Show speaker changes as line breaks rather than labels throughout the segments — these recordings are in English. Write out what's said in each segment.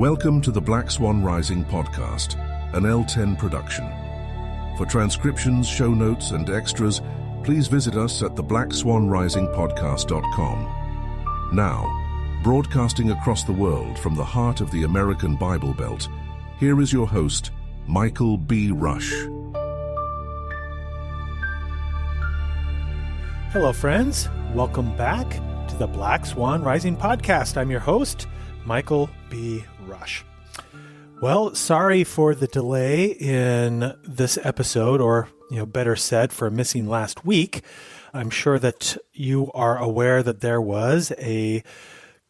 Welcome to the Black Swan Rising podcast, an L10 production. For transcriptions, show notes, and extras, please visit us at theblackswanrisingpodcast.com. Now, broadcasting across the world from the heart of the American Bible Belt, here is your host, Michael B. Rush.
Hello, friends. Welcome back to the Black Swan Rising podcast. I'm your host, Michael B. Rush. Well, sorry for the delay in this episode, or better said, for missing last week. I'm sure that you are aware that there was a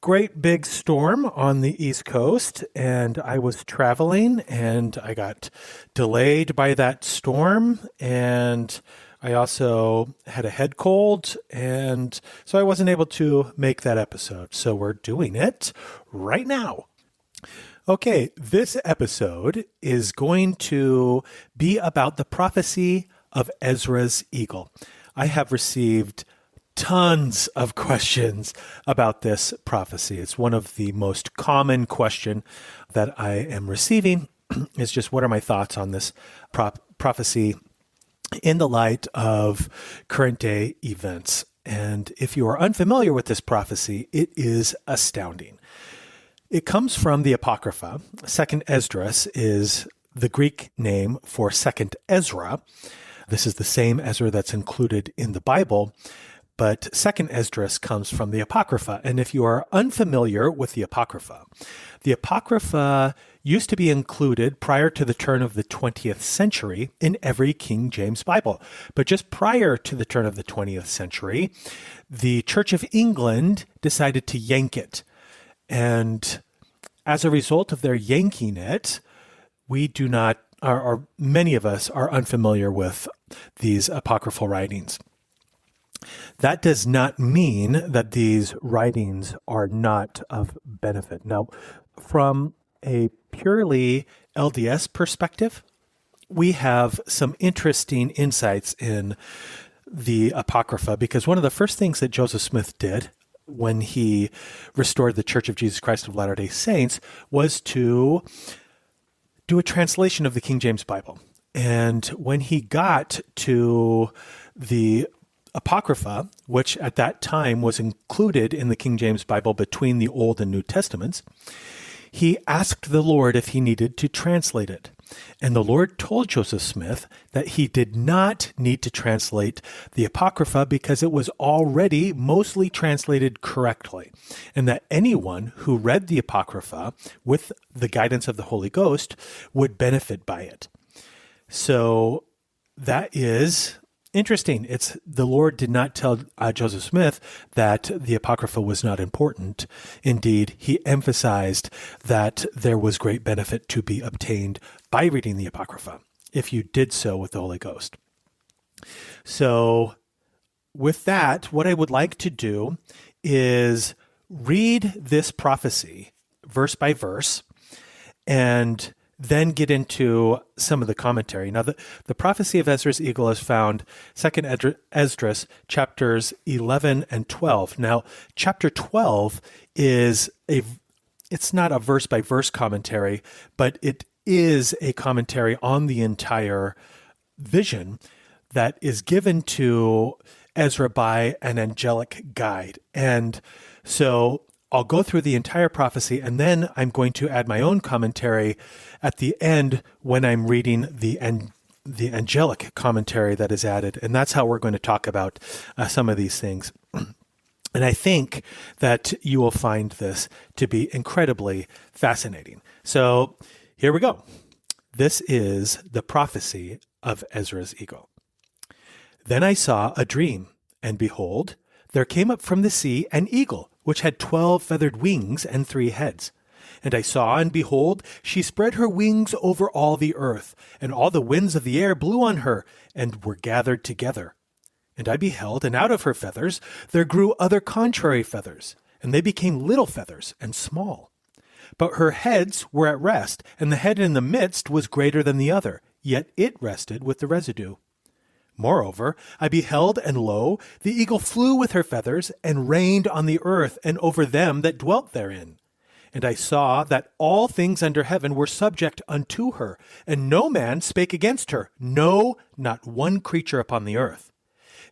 great big storm on the East Coast, and I was traveling, and I got delayed by that storm, and I also had a head cold, and so I wasn't able to make that episode. So we're doing it right now. Okay, this episode is going to be about the prophecy of Ezra's eagle. I have received tons of questions about this prophecy. It's one of the most common question that I am receiving is just, what are my thoughts on this prophecy in the light of current day events? And if you are unfamiliar with this prophecy, it is astounding. It comes from the Apocrypha. Second Esdras is the Greek name for Second Ezra. This is the same Ezra that's included in the Bible, but Second Esdras comes from the Apocrypha. And if you are unfamiliar with the Apocrypha used to be included prior to the turn of the 20th century in every King James Bible. But just prior to the turn of the 20th century, the Church of England decided to yank it. And as a result of their yanking it, we do not, or many of us are unfamiliar with these apocryphal writings. That does not mean that these writings are not of benefit. Now, from a purely LDS perspective, we have some interesting insights in the Apocrypha, because one of the first things that Joseph Smith did when he restored the Church of Jesus Christ of Latter-day Saints was to do a translation of the King James Bible. And when he got to the Apocrypha, which at that time was included in the King James Bible between the Old and New Testaments, he asked the Lord if he needed to translate it. And the Lord told Joseph Smith that he did not need to translate the Apocrypha because it was already mostly translated correctly, and that anyone who read the Apocrypha with the guidance of the Holy Ghost would benefit by it. So that is interesting. The Lord did not tell Joseph Smith that the Apocrypha was not important. Indeed, he emphasized that there was great benefit to be obtained by reading the Apocrypha, if you did so with the Holy Ghost. So with that, what I would like to do is read this prophecy verse by verse, and then get into some of the commentary. Now, the prophecy of Ezra's eagle is found 2nd Esdras, chapters 11 and 12. Now, chapter 12 it's not a verse-by-verse commentary, but it is a commentary on the entire vision that is given to Ezra by an angelic guide. And so I'll go through the entire prophecy, and then I'm going to add my own commentary at the end when I'm reading the angelic commentary that is added. And that's how we're going to talk about some of these things. And I think that you will find this to be incredibly fascinating. So here we go. This is the prophecy of Ezra's eagle. Then I saw a dream, and behold, there came up from the sea an eagle, which had 12 feathered wings and 3 heads. And I saw, and behold, she spread her wings over all the earth, and all the winds of the air blew on her, and were gathered together. And I beheld, and out of her feathers there grew other contrary feathers, and they became little feathers and small. But her heads were at rest, and the head in the midst was greater than the other, yet it rested with the residue. Moreover, I beheld, and lo, the eagle flew with her feathers, and reigned on the earth, and over them that dwelt therein. And I saw that all things under heaven were subject unto her, and no man spake against her, no, not one creature upon the earth.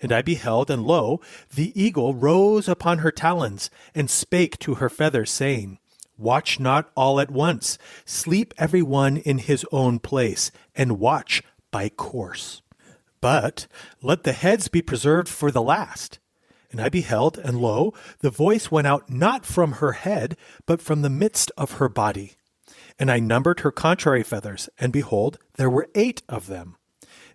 And I beheld, and lo, the eagle rose upon her talons, and spake to her feathers, saying, Watch not all at once, sleep every one in his own place, and watch by course. But let the heads be preserved for the last. And I beheld, and lo, the voice went out not from her head, but from the midst of her body. And I numbered her contrary feathers, and behold, there were 8 of them.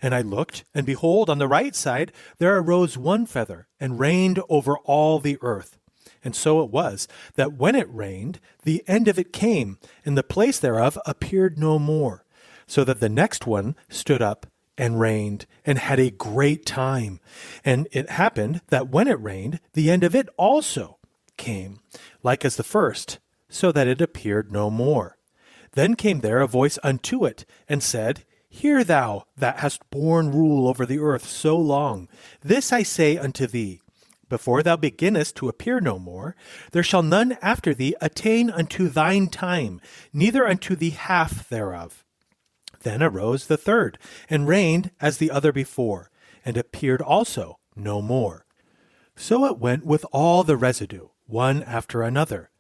And I looked, and behold, on the right side there arose 1 feather, and reigned over all the earth. And so it was, that when it reigned, the end of it came, and the place thereof appeared no more. So that the next one stood up, and reigned, and had a great time. And it happened that when it reigned, the end of it also came, like as the first, so that it appeared no more. Then came there a voice unto it, and said, Hear thou that hast borne rule over the earth so long. This I say unto thee, before thou beginnest to appear no more, there shall none after thee attain unto thine time, neither unto the half thereof. Then arose the third, and reigned as the other before, and appeared also no more. So it went with all the residue, one after another,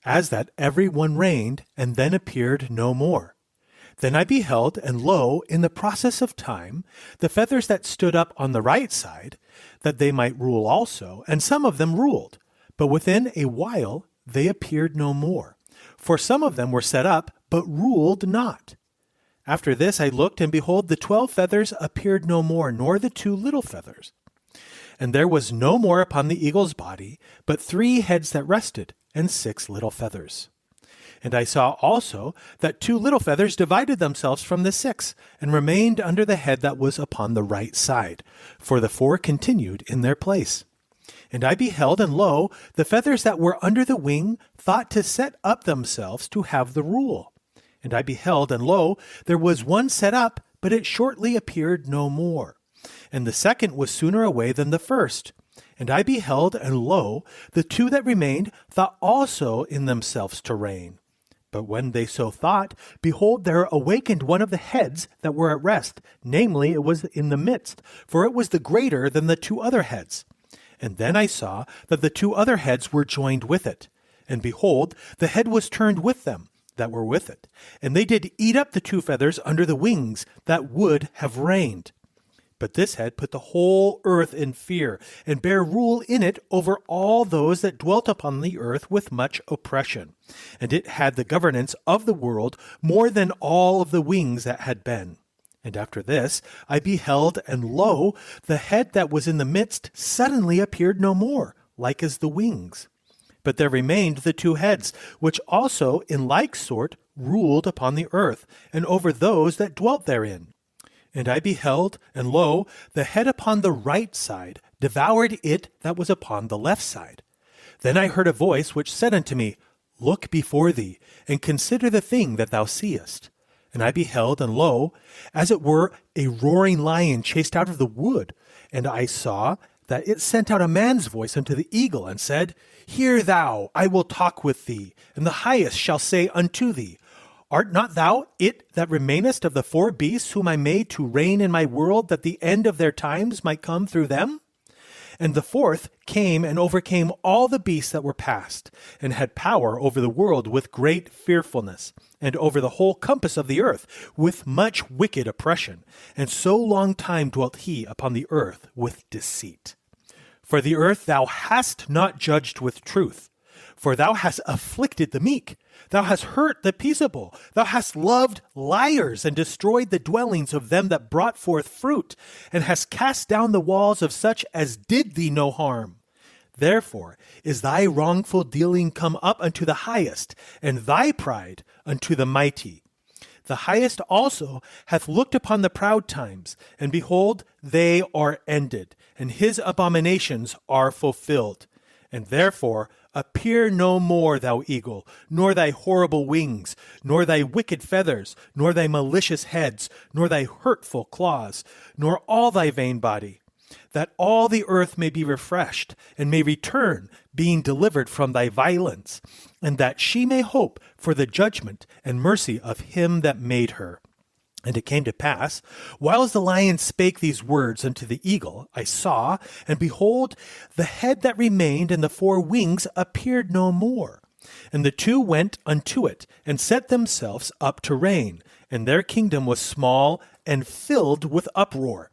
as that every one reigned, and then appeared no more. Then I beheld, and lo, in the process of time, the feathers that stood up on the right side, that they might rule also, and some of them ruled. But within a while they appeared no more. For some of them were set up, but ruled not. After this I looked, and behold, the 12 feathers appeared no more, nor the 2 little feathers. And there was no more upon the eagle's body, but 3 heads that rested, and 6 little feathers. And I saw also that 2 little feathers divided themselves from the 6, and remained under the head that was upon the right side, for the 4 continued in their place. And I beheld, and lo, the feathers that were under the wing thought to set up themselves to have the rule. And I beheld, and lo, there was one set up, but it shortly appeared no more. And the second was sooner away than the first. And I beheld, and lo, the 2 that remained thought also in themselves to reign. But when they so thought, behold, there awakened one of the heads that were at rest, namely, it was in the midst, for it was the greater than the 2 other heads. And then I saw that the 2 other heads were joined with it. And behold, the head was turned with them that were with it, and they did eat up the 2 feathers under the wings that would have reigned. But this head put the whole earth in fear, and bare rule in it over all those that dwelt upon the earth with much oppression. And it had the governance of the world more than all of the wings that had been. And after this I beheld, and lo, the head that was in the midst suddenly appeared no more, like as the wings. But there remained the 2 heads, which also in like sort ruled upon the earth, and over those that dwelt therein. And I beheld, and lo, the head upon the right side devoured it that was upon the left side. Then I heard a voice which said unto me, Look before thee, and consider the thing that thou seest. And I beheld, and lo, as it were a roaring lion chased out of the wood. And I saw that it sent out a man's voice unto the eagle, and said, Hear thou, I will talk with thee, and the highest shall say unto thee, Art not thou it that remainest of the 4 beasts whom I made to reign in my world, that the end of their times might come through them? And the 4th came and overcame all the beasts that were past, and had power over the world with great fearfulness, and over the whole compass of the earth with much wicked oppression. And so long time dwelt he upon the earth with deceit. For the earth thou hast not judged with truth, for thou hast afflicted the meek. Thou hast hurt the peaceable. Thou hast loved liars, and destroyed the dwellings of them that brought forth fruit, and hast cast down the walls of such as did thee no harm. Therefore is thy wrongful dealing come up unto the highest, and thy pride unto the mighty. The highest also hath looked upon the proud times, and behold, they are ended, and his abominations are fulfilled. And therefore appear no more, thou eagle, nor thy horrible wings, nor thy wicked feathers, nor thy malicious heads, nor thy hurtful claws, nor all thy vain body. that all the earth may be refreshed, and may return, being delivered from thy violence, and that she may hope for the judgment and mercy of him that made her. And it came to pass, whiles the lion spake these words unto the eagle, I saw, and behold, the head that remained and the 4 wings appeared no more. And the 2 went unto it, and set themselves up to reign, and their kingdom was small and filled with uproar.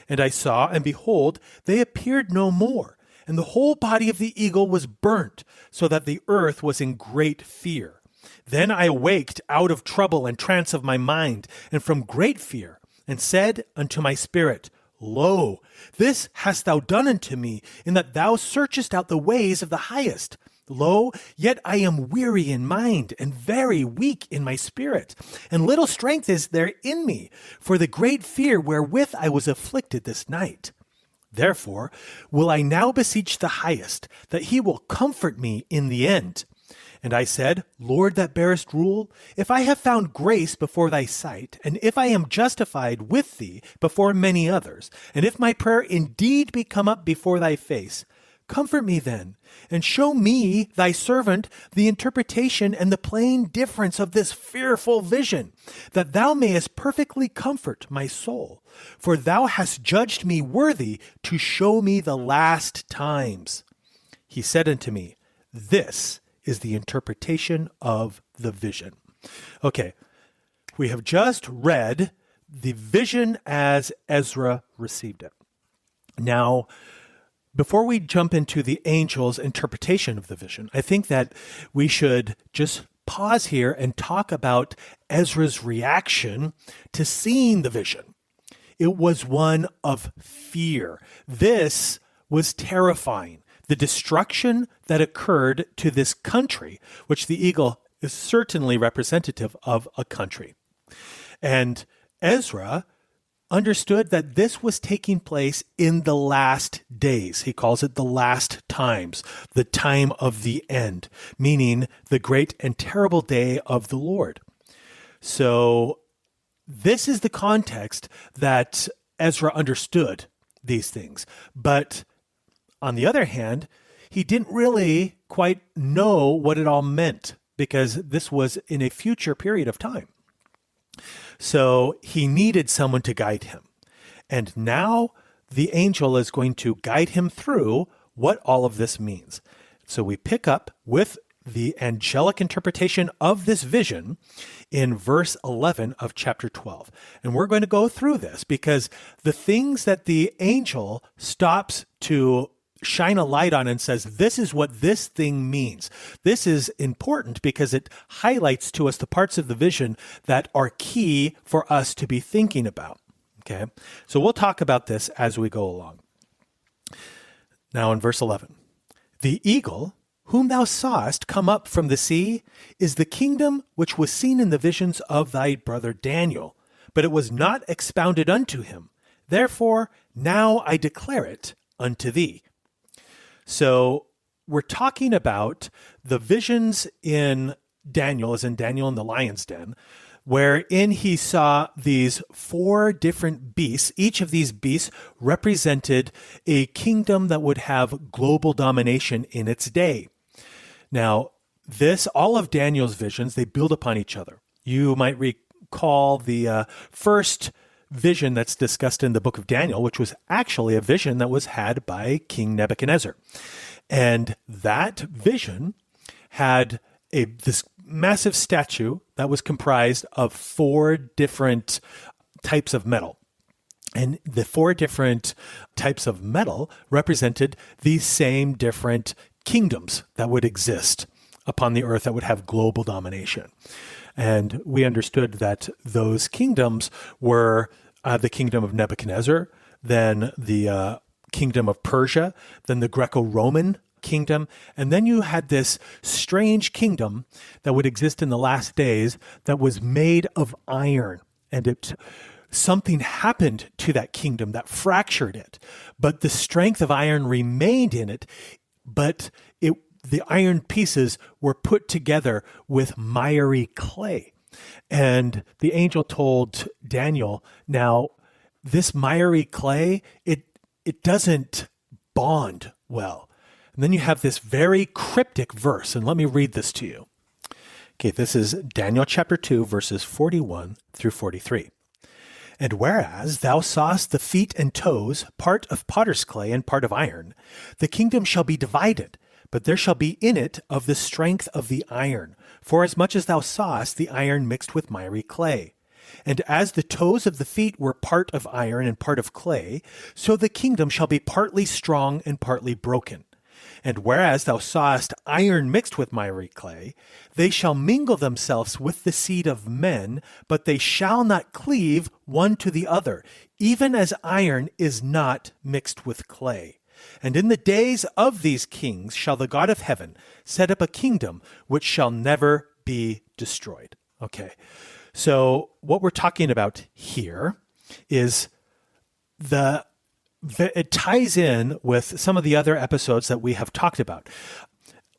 And I saw, and behold, they appeared no more, and the whole body of the eagle was burnt, so that the earth was in great fear. Then I awaked out of trouble and trance of my mind, and from great fear, and said unto my spirit, Lo, this hast thou done unto me, in that thou searchest out the ways of the highest. Lo, yet I am weary in mind, and very weak in my spirit, and little strength is there in me, for the great fear wherewith I was afflicted this night. Therefore will I now beseech the highest, that he will comfort me in the end. And I said, Lord that bearest rule, if I have found grace before thy sight, and if I am justified with thee before many others, and if my prayer indeed be come up before thy face, comfort me then, and show me, thy servant, the interpretation and the plain difference of this fearful vision, that thou mayest perfectly comfort my soul. For thou hast judged me worthy to show me the last times. He said unto me, This is the interpretation of the vision. Okay, we have just read the vision as Ezra received it. Now, before we jump into the angel's interpretation of the vision, I think that we should just pause here and talk about Ezra's reaction to seeing the vision. It was one of fear. This was terrifying. The destruction that occurred to this country, which the eagle is certainly representative of a country. And Ezra understood that this was taking place in the last days. He calls it the last times, the time of the end, meaning the great and terrible day of the Lord. So this is the context that Ezra understood these things. But on the other hand, he didn't really quite know what it all meant because this was in a future period of time. So he needed someone to guide him. And now the angel is going to guide him through what all of this means. So we pick up with the angelic interpretation of this vision in verse 11 of chapter 12. And we're going to go through this because the things that the angel stops to shine a light on and says, this is what this thing means. This is important because it highlights to us the parts of the vision that are key for us to be thinking about. Okay, so we'll talk about this as we go along. Now in verse 11, the eagle whom thou sawest come up from the sea is the kingdom which was seen in the visions of thy brother Daniel, but it was not expounded unto him. Therefore now I declare it unto thee. So we're talking about the visions in Daniel, as in Daniel in the lion's den, wherein he saw these 4 different beasts. Each of these beasts represented a kingdom that would have global domination in its day. Now, all of Daniel's visions, they build upon each other. You might recall the first vision that's discussed in the book of Daniel, which was actually a vision that was had by King Nebuchadnezzar. And that vision had this massive statue that was comprised of 4 different types of metal. And the 4 different types of metal represented these same different kingdoms that would exist upon the earth that would have global domination. And we understood that those kingdoms were the kingdom of Nebuchadnezzar, then the kingdom of Persia, then the Greco-Roman kingdom, and then you had this strange kingdom that would exist in the last days that was made of iron. And something happened to that kingdom that fractured it, but the strength of iron remained in it, but the iron pieces were put together with miry clay. And the angel told Daniel, now, this miry clay, it doesn't bond well. And then you have this very cryptic verse, and let me read this to you. Okay, this is Daniel chapter 2, verses 41 through 43. And whereas thou sawest the feet and toes, part of potter's clay and part of iron, the kingdom shall be divided, but there shall be in it of the strength of the iron, forasmuch as thou sawest the iron mixed with miry clay. And as the toes of the feet were part of iron and part of clay, so the kingdom shall be partly strong and partly broken. And whereas thou sawest iron mixed with miry clay, they shall mingle themselves with the seed of men, but they shall not cleave one to the other, even as iron is not mixed with clay. And in the days of these kings shall the God of heaven set up a kingdom which shall never be destroyed. Okay, so what we're talking about here is it ties in with some of the other episodes that we have talked about.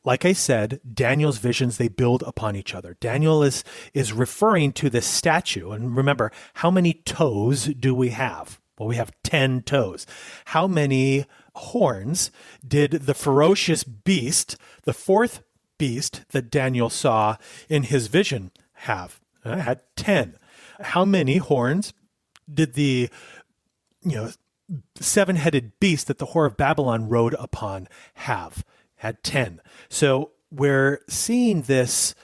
Like I said, Daniel's visions, they build upon each other. Daniel is referring to this statue. And remember, how many toes do we have? Well, we have 10 toes. How many horns did the ferocious beast, the fourth beast that Daniel saw in his vision, have? It had 10. How many horns did the seven-headed beast that the whore of Babylon rode upon have? Had 10. So we're seeing this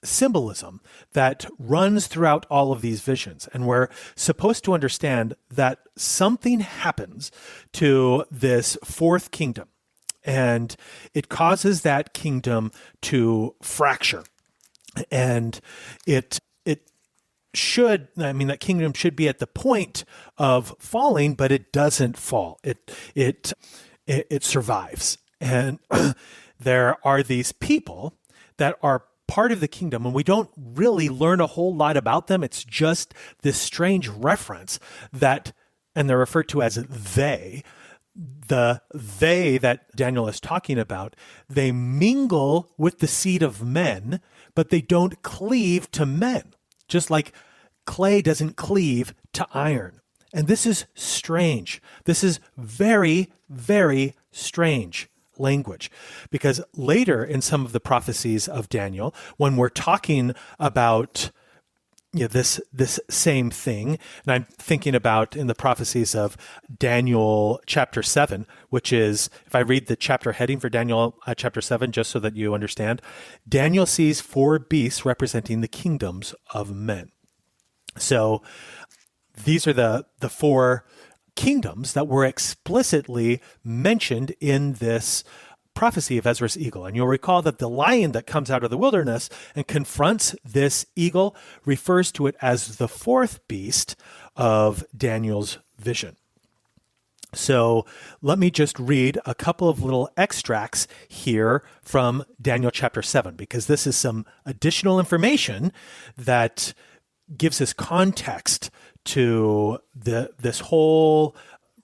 symbolism that runs throughout all of these visions. And we're supposed to understand that something happens to this fourth kingdom, and it causes that kingdom to fracture. And that kingdom should be at the point of falling, but it doesn't fall. It survives. And there are these people that are part of the kingdom, and we don't really learn a whole lot about them. It's just this strange reference and they're referred to as they. The they that Daniel is talking about, they mingle with the seed of men, but they don't cleave to men, just like clay doesn't cleave to iron. And this is strange. This is very, very strange language, because later in some of the prophecies of Daniel, when we're talking about this same thing, and I'm thinking about in the prophecies of Daniel chapter 7, which is, if I read the chapter heading for Daniel chapter 7, just so that you understand, Daniel sees 4 beasts representing the kingdoms of men. So these are the 4 kingdoms that were explicitly mentioned in this prophecy of Ezra's eagle. And you'll recall that the lion that comes out of the wilderness and confronts this eagle refers to it as the 4th beast of Daniel's vision. So let me just read a couple of little extracts here from Daniel chapter 7, because this is some additional information that gives us context to this whole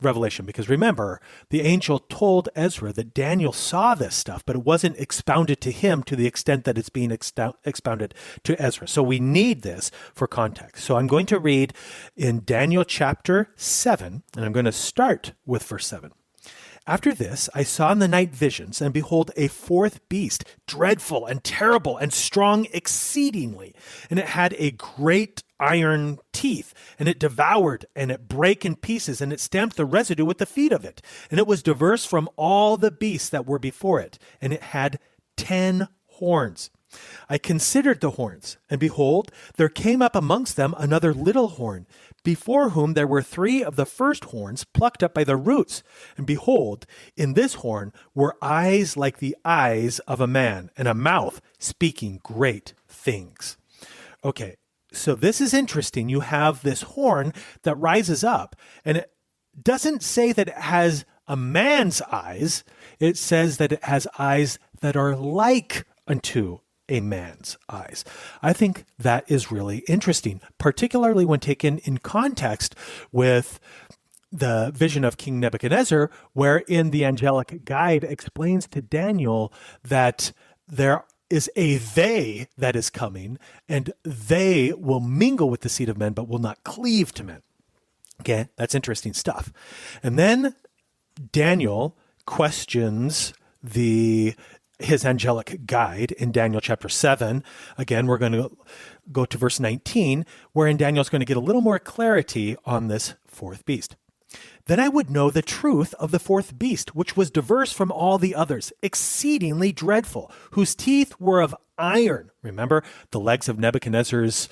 revelation. Because remember, the angel told Ezra that Daniel saw this stuff, but it wasn't expounded to him to the extent that it's being expounded to Ezra. So we need this for context. So I'm going to read in Daniel chapter 7, and I'm going to start with verse 7. After this, I saw in the night visions, and behold, a 4th beast, dreadful and terrible and strong exceedingly. And it had a great iron teeth, and it devoured, and it brake in pieces, and it stamped the residue with the feet of it. And it was diverse from all the beasts that were before it, and it had 10 horns. I considered the horns, and behold, there came up amongst them another little horn, before whom there were 3 of the first horns plucked up by the roots. And behold, in this horn were eyes like the eyes of a man, and a mouth speaking great things. Okay, so this is interesting. You have this horn that rises up, and it doesn't say that it has a man's eyes. It says that it has eyes that are like unto a man's eyes. I think that is really interesting, particularly when taken in context with the vision of King Nebuchadnezzar, wherein the angelic guide explains to Daniel that there is a they that is coming, and they will mingle with the seed of men, but will not cleave to men. Okay, that's interesting stuff. And then Daniel questions his angelic guide in Daniel chapter 7. Again, we're going to go to verse 19, wherein Daniel's going to get a little more clarity on this fourth beast. Then I would know the truth of the fourth beast, which was diverse from all the others, exceedingly dreadful, whose teeth were of iron. Remember, the legs of Nebuchadnezzar's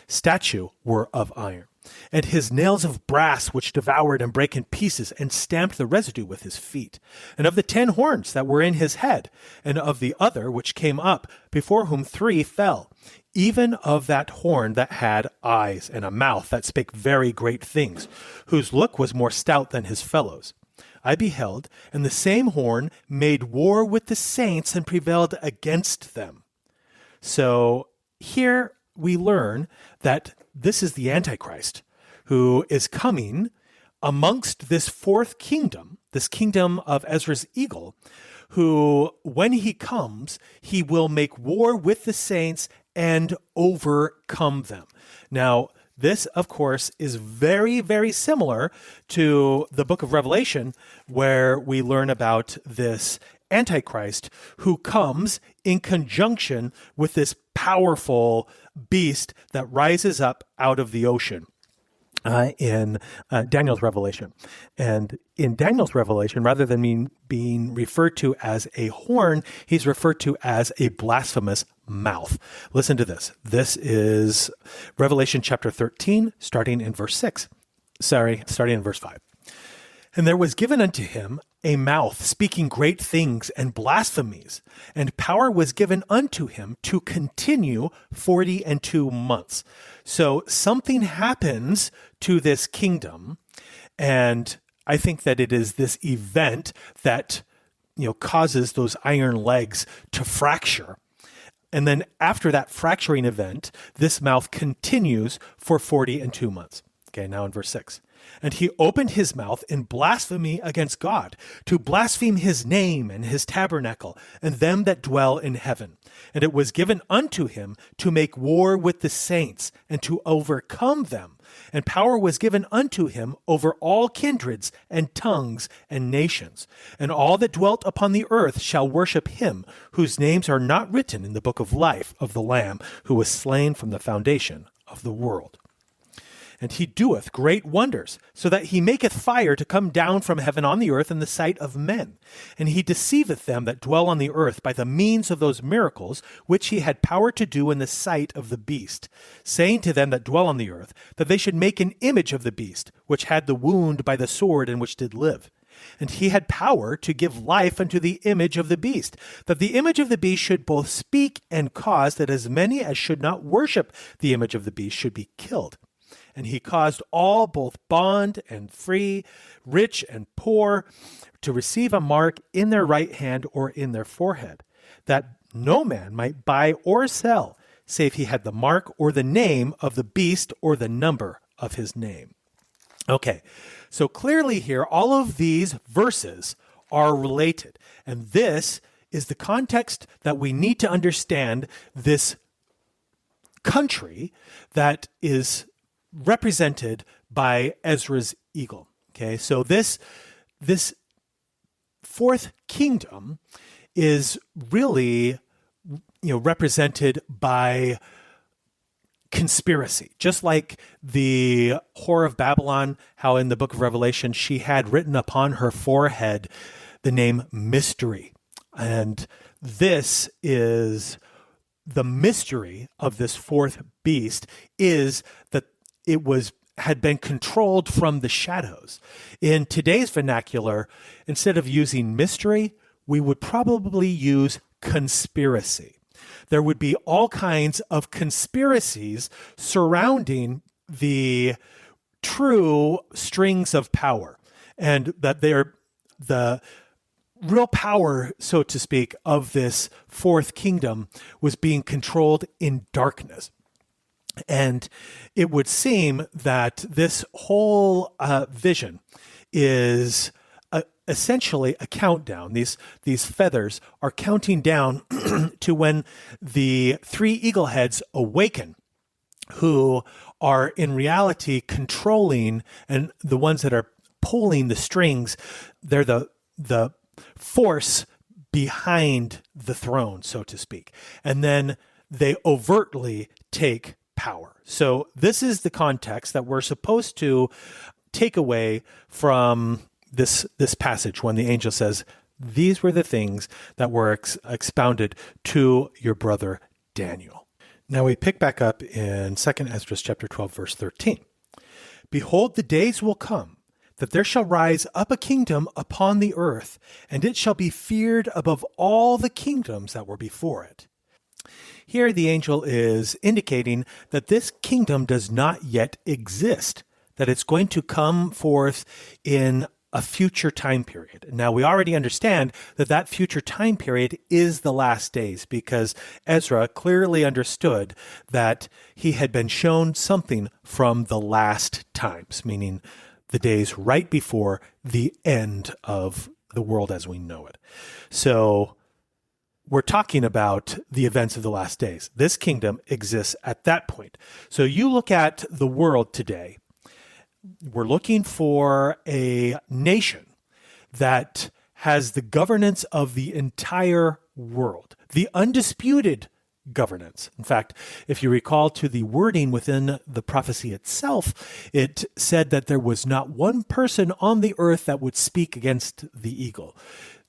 statue were of iron. And his nails of brass, which devoured and brake in pieces, and stamped the residue with his feet. And of the 10 horns that were in his head, and of the other which came up, before whom 3 fell, even of that horn that had eyes, and a mouth that spake very great things, whose look was more stout than his fellows. I beheld, and the same horn made war with the saints, and prevailed against them. So here we learn that this is the Antichrist who is coming amongst this fourth kingdom, this kingdom of Ezra's eagle, who, when he comes, he will make war with the saints and overcome them. Now, this, of course, is very, very similar to the book of Revelation, where we learn about this Antichrist who comes in conjunction with this powerful beast that rises up out of the ocean in Daniel's Revelation. And in Daniel's Revelation, rather than being referred to as a horn, he's referred to as a blasphemous mouth. Listen to this. This is Revelation chapter 13, starting in verse 5. And there was given unto him a mouth speaking great things and blasphemies, and power was given unto him to continue 42 months. So something happens to this kingdom, and I think that it is this event that causes those iron legs to fracture. And then after that fracturing event, this mouth continues for 42 months. Okay, now in verse 6. And he opened his mouth in blasphemy against God, to blaspheme his name and his tabernacle, and them that dwell in heaven. And it was given unto him to make war with the saints, and to overcome them. And power was given unto him over all kindreds, and tongues, and nations. And all that dwelt upon the earth shall worship him, whose names are not written in the book of life of the Lamb, who was slain from the foundation of the world. And he doeth great wonders, so that he maketh fire to come down from heaven on the earth in the sight of men. And he deceiveth them that dwell on the earth by the means of those miracles which he had power to do in the sight of the beast, saying to them that dwell on the earth, that they should make an image of the beast, which had the wound by the sword and which did live. And he had power to give life unto the image of the beast, that the image of the beast should both speak and cause that as many as should not worship the image of the beast should be killed. And he caused all, both bond and free, rich and poor, to receive a mark in their right hand or in their forehead, that no man might buy or sell, save he had the mark or the name of the beast or the number of his name. Okay, so clearly here, all of these verses are related. And this is the context that we need to understand this country that is represented by Ezra's eagle. Okay, so this fourth kingdom is really, represented by conspiracy, just like the whore of Babylon, how in the book of Revelation she had written upon her forehead the name mystery. And this is the mystery of this fourth beast, is that it had been controlled from the shadows. In today's vernacular, instead of using mystery, we would probably use conspiracy. There would be all kinds of conspiracies surrounding the true strings of power, and that they're the real power, so to speak, of this fourth kingdom was being controlled in darkness. And it would seem that this whole vision is essentially a countdown. These feathers are counting down to when the 3 eagle heads awaken who are in reality controlling, and the ones that are pulling the strings, they're the force behind the throne, so to speak. And then they overtly take power. So this is the context that we're supposed to take away from this passage when the angel says, these were the things that were expounded to your brother Daniel. Now we pick back up in 2 Esdras chapter 12, verse 13. Behold, the days will come that there shall rise up a kingdom upon the earth, and it shall be feared above all the kingdoms that were before it. Here the angel is indicating that this kingdom does not yet exist, that it's going to come forth in a future time period. Now, we already understand that that future time period is the last days, because Ezra clearly understood that he had been shown something from the last times, meaning the days right before the end of the world as we know it. So we're talking about the events of the last days. This kingdom exists at that point. So you look at the world today, we're looking for a nation that has the governance of the entire world, the undisputed governance. In fact, if you recall to the wording within the prophecy itself, it said that there was not one person on the earth that would speak against the eagle.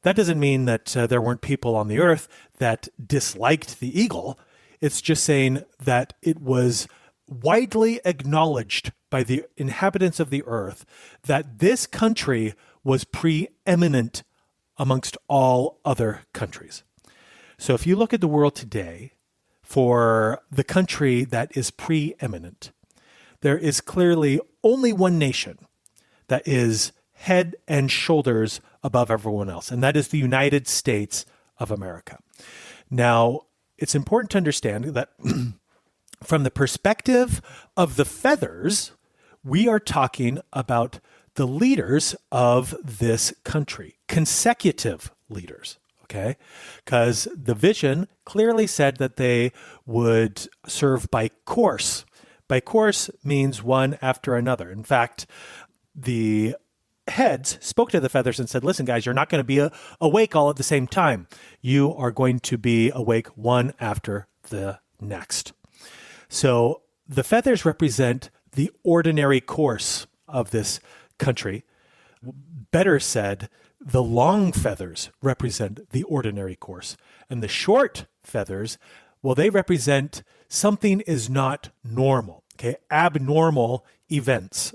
That doesn't mean that there weren't people on the earth that disliked the eagle. It's just saying that it was widely acknowledged by the inhabitants of the earth that this country was preeminent amongst all other countries. So if you look at the world today, for the country that is preeminent, there is clearly only one nation that is head and shoulders above everyone else, and that is the United States of America. Now, it's important to understand that from the perspective of the feathers, we are talking about the leaders of this country, consecutive leaders, okay? Because the vision clearly said that they would serve by course. By course means one after another. In fact, the heads spoke to the feathers and said, listen, guys, you're not going to be awake all at the same time. You are going to be awake one after the next. So the feathers represent the ordinary course of this country. Better said, the long feathers represent the ordinary course. And the short feathers, well, they represent something is not normal, okay? Abnormal events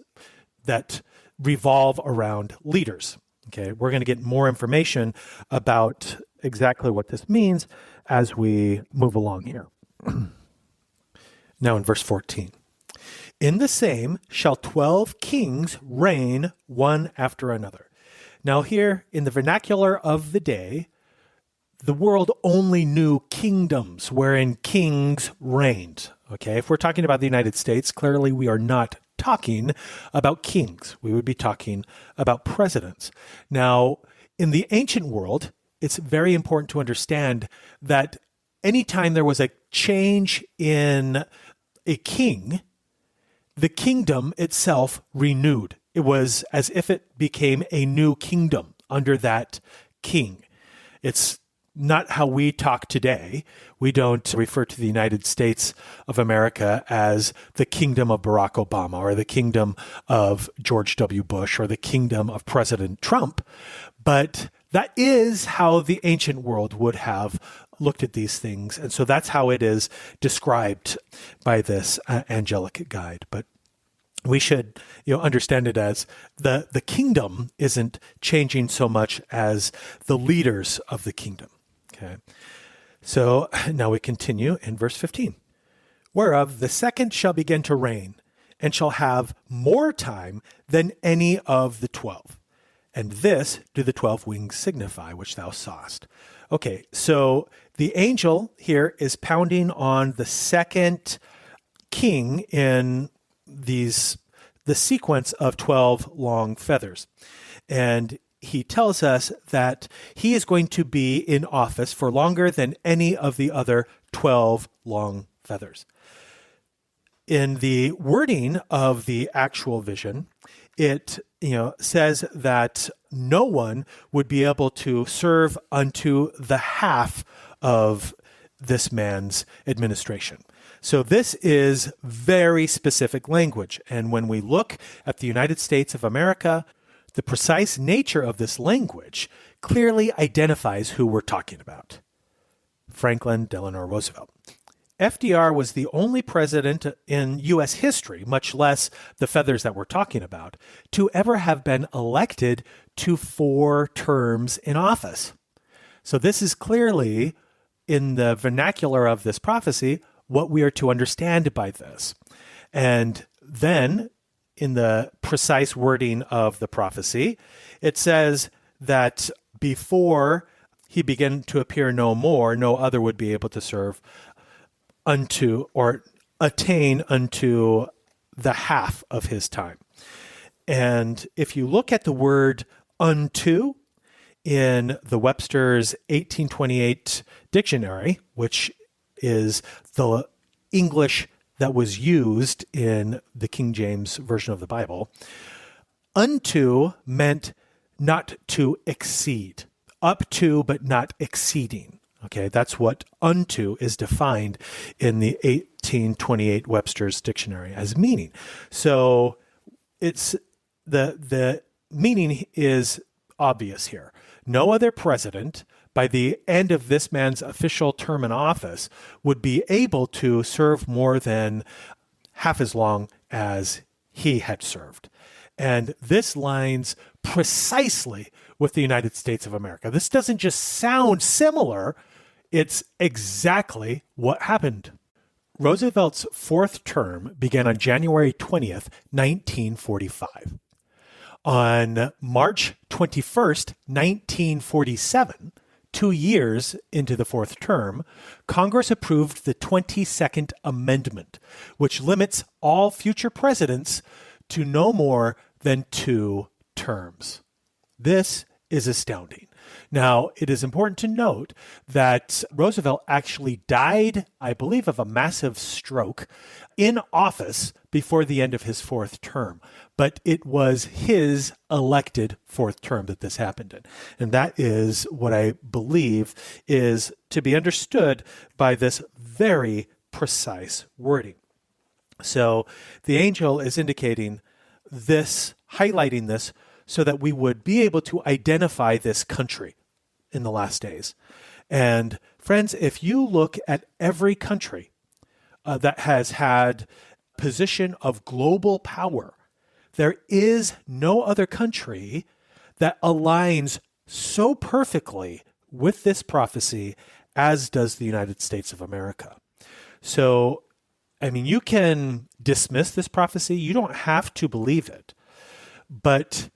that revolve around leaders, okay? We're going to get more information about exactly what this means as we move along here. Now in verse 14, in the same shall 12 kings reign one after another. Now here in the vernacular of the day, the world only knew kingdoms wherein kings reigned. Okay, if we're talking about the United States, clearly we are not talking about kings. We would be talking about presidents. Now, in the ancient world, it's very important to understand that anytime there was a change in a king, the kingdom itself renewed. It was as if it became a new kingdom under that king. It's not how we talk today. We don't refer to the United States of America as the kingdom of Barack Obama or the kingdom of George W. Bush or the kingdom of President Trump. But that is how the ancient world would have looked at these things. And so that's how it is described by this angelic guide. But we should understand it as the kingdom isn't changing so much as the leaders of the kingdom. Okay. So now we continue in verse 15. Whereof the second shall begin to reign, and shall have more time than any of the 12. And this do the 12 wings signify, which thou sawest. Okay, so the angel here is pounding on the second king in the sequence of 12 long feathers. And he tells us that he is going to be in office for longer than any of the other 12 long feathers. in the wording of the actual vision, it says that no one would be able to serve unto the half of this man's administration. So this is very specific language. And when we look at the United States of America, the precise nature of this language clearly identifies who we're talking about. Franklin Delano Roosevelt. FDR was the only president in U.S. history, much less the feathers that we're talking about, to ever have been elected to 4 terms in office. So this is clearly, in the vernacular of this prophecy, what we are to understand by this. And then, in the precise wording of the prophecy, it says that before he began to appear no more, no other would be able to serve unto or attain unto the half of his time. And if you look at the word unto in the Webster's 1828 dictionary, which is the English that was used in the King James Version of the Bible, unto meant not to exceed, up to but not exceeding. Okay, that's what unto is defined in the 1828 Webster's dictionary as meaning. So it's the meaning is obvious here. No other president by the end of this man's official term in office would be able to serve more than half as long as he had served. And this lines precisely with the United States of America. This doesn't just sound similar, it's exactly what happened. Roosevelt's 4th term began on January 20th, 1945. On March 21st, 1947, 2 years into the 4th term, Congress approved the 22nd Amendment, which limits all future presidents to no more than 2 terms. This is astounding. Now, it is important to note that Roosevelt actually died, I believe, of a massive stroke in office before the end of his 4th term. But it was his elected 4th term that this happened in. And that is what I believe is to be understood by this very precise wording. So the angel is indicating this, highlighting this, so that we would be able to identify this country in the last days. And friends, if you look at every country that has had position of global power, there is no other country that aligns so perfectly with this prophecy as does the United States of America. So, I mean, you can dismiss this prophecy. You don't have to believe it. But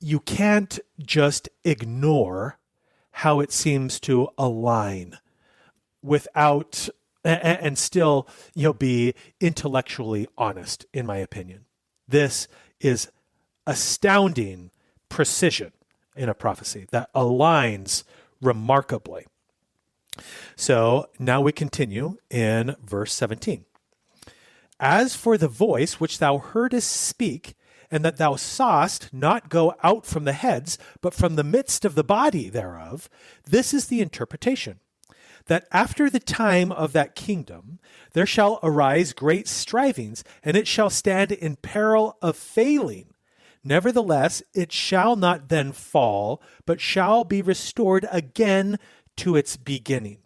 you can't just ignore how it seems to align without and still be intellectually honest, in my opinion. This is astounding precision in a prophecy that aligns remarkably. So now we continue in verse 17. As for the voice which thou heardest speak, and that thou sawest not go out from the heads, but from the midst of the body thereof, this is the interpretation, that after the time of that kingdom there shall arise great strivings, and it shall stand in peril of failing. Nevertheless, it shall not then fall, but shall be restored again to its beginning.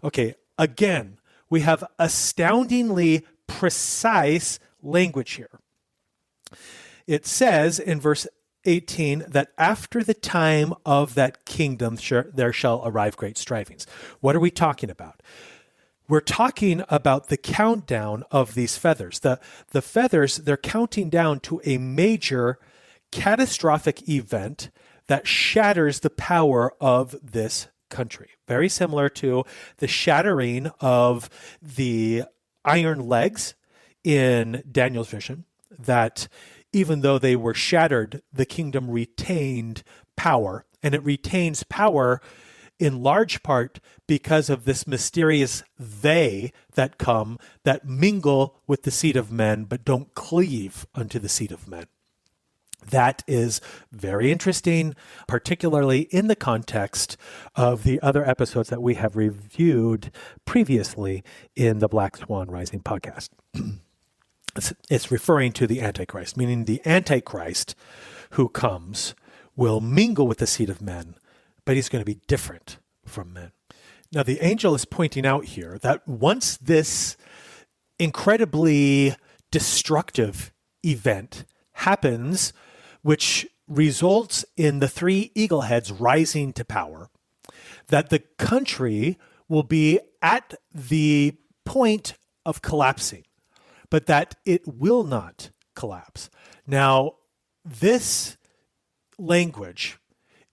Okay, again, we have astoundingly precise language here. It says in verse 18 that after the time of that kingdom there shall arrive great strivings. What are we talking about? We're talking about the countdown of these feathers. The feathers, they're counting down to a major catastrophic event that shatters the power of this country. Very similar to the shattering of the iron legs in Daniel's vision, that even though they were shattered, the kingdom retained power, and it retains power in large part because of this mysterious they that come, that mingle with the seed of men, but don't cleave unto the seed of men. That is very interesting, particularly in the context of the other episodes that we have reviewed previously in the Black Swan Rising podcast. It's referring to the Antichrist, meaning the Antichrist who comes will mingle with the seed of men, but he's going to be different from men. Now, the angel is pointing out here that once this incredibly destructive event happens, which results in the three eagle heads rising to power, that the country will be at the point of collapsing, but that it will not collapse. Now, this language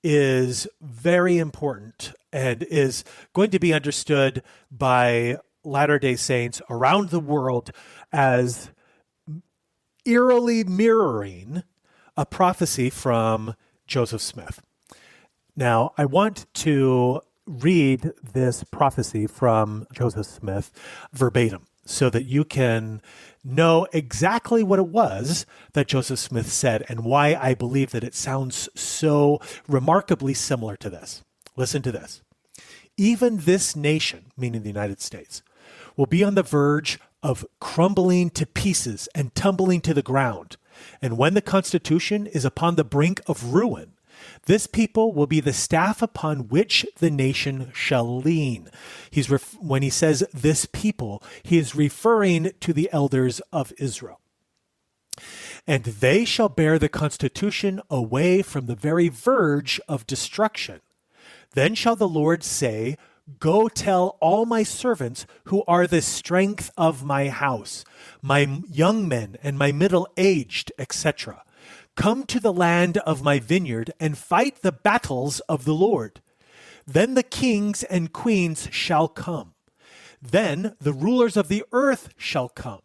is very important and is going to be understood by Latter-day Saints around the world as eerily mirroring a prophecy from Joseph Smith. Now, I want to read this prophecy from Joseph Smith verbatim so that you can know exactly what it was that Joseph Smith said and why I believe that it sounds so remarkably similar to this. Listen to this. Even this nation, meaning the United States, will be on the verge of crumbling to pieces and tumbling to the ground. And when the Constitution is upon the brink of ruin, this people will be the staff upon which the nation shall lean. When he says this people, he is referring to the elders of Israel. And they shall bear the Constitution away from the very verge of destruction. Then shall the Lord say, go tell all my servants who are the strength of my house, my young men and my middle-aged, etc. Come to the land of my vineyard and fight the battles of the Lord. Then the kings and queens shall come. Then the rulers of the earth shall come.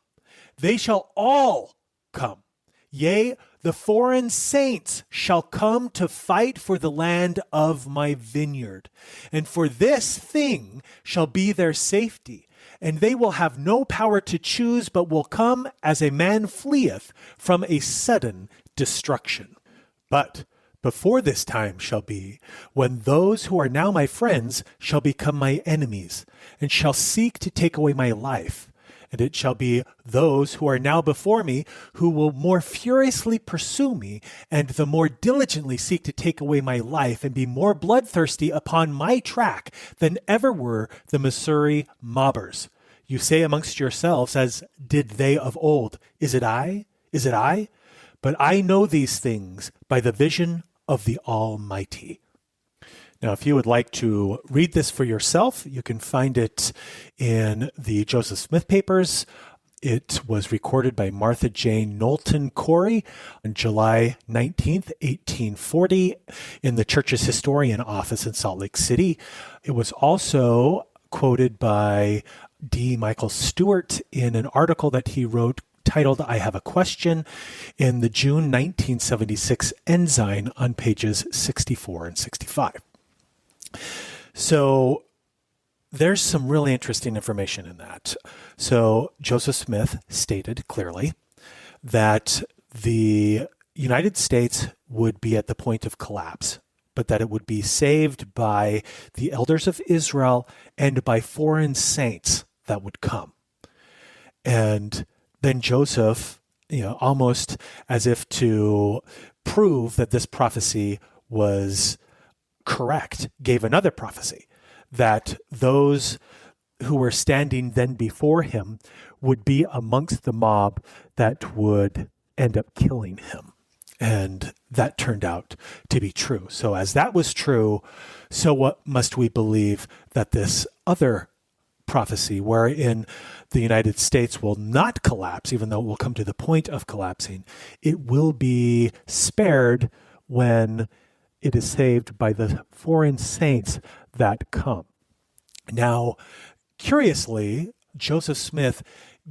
They shall all come. Yea, the foreign saints shall come to fight for the land of my vineyard. And for this thing shall be their safety. And they will have no power to choose, but will come as a man fleeth from a sudden destruction. But before this time shall be, when those who are now my friends shall become my enemies, and shall seek to take away my life. And it shall be those who are now before me who will more furiously pursue me, and the more diligently seek to take away my life, and be more bloodthirsty upon my track than ever were the Missouri mobbers. You say amongst yourselves, as did they of old, is it I? Is it I? But I know these things by the vision of the Almighty. Now, if you would like to read this for yourself, you can find it in the Joseph Smith papers. It was recorded by Martha Jane Knowlton Corey on July 19th, 1840 in the church's historian office in Salt Lake City. It was also quoted by D. Michael Stewart in an article that he wrote titled, I Have a Question, in the June 1976 Ensign on pages 64 and 65. So there's some really interesting information in that. So Joseph Smith stated clearly that the United States would be at the point of collapse, but that it would be saved by the elders of Israel and by foreign saints that would come. And then Joseph, almost as if to prove that this prophecy was correct, gave another prophecy that those who were standing then before him would be amongst the mob that would end up killing him. And that turned out to be true. So as that was true, so what must we believe that this other prophecy, wherein the United States will not collapse, even though it will come to the point of collapsing, it will be spared when it is saved by the foreign saints that come. Now, curiously, Joseph Smith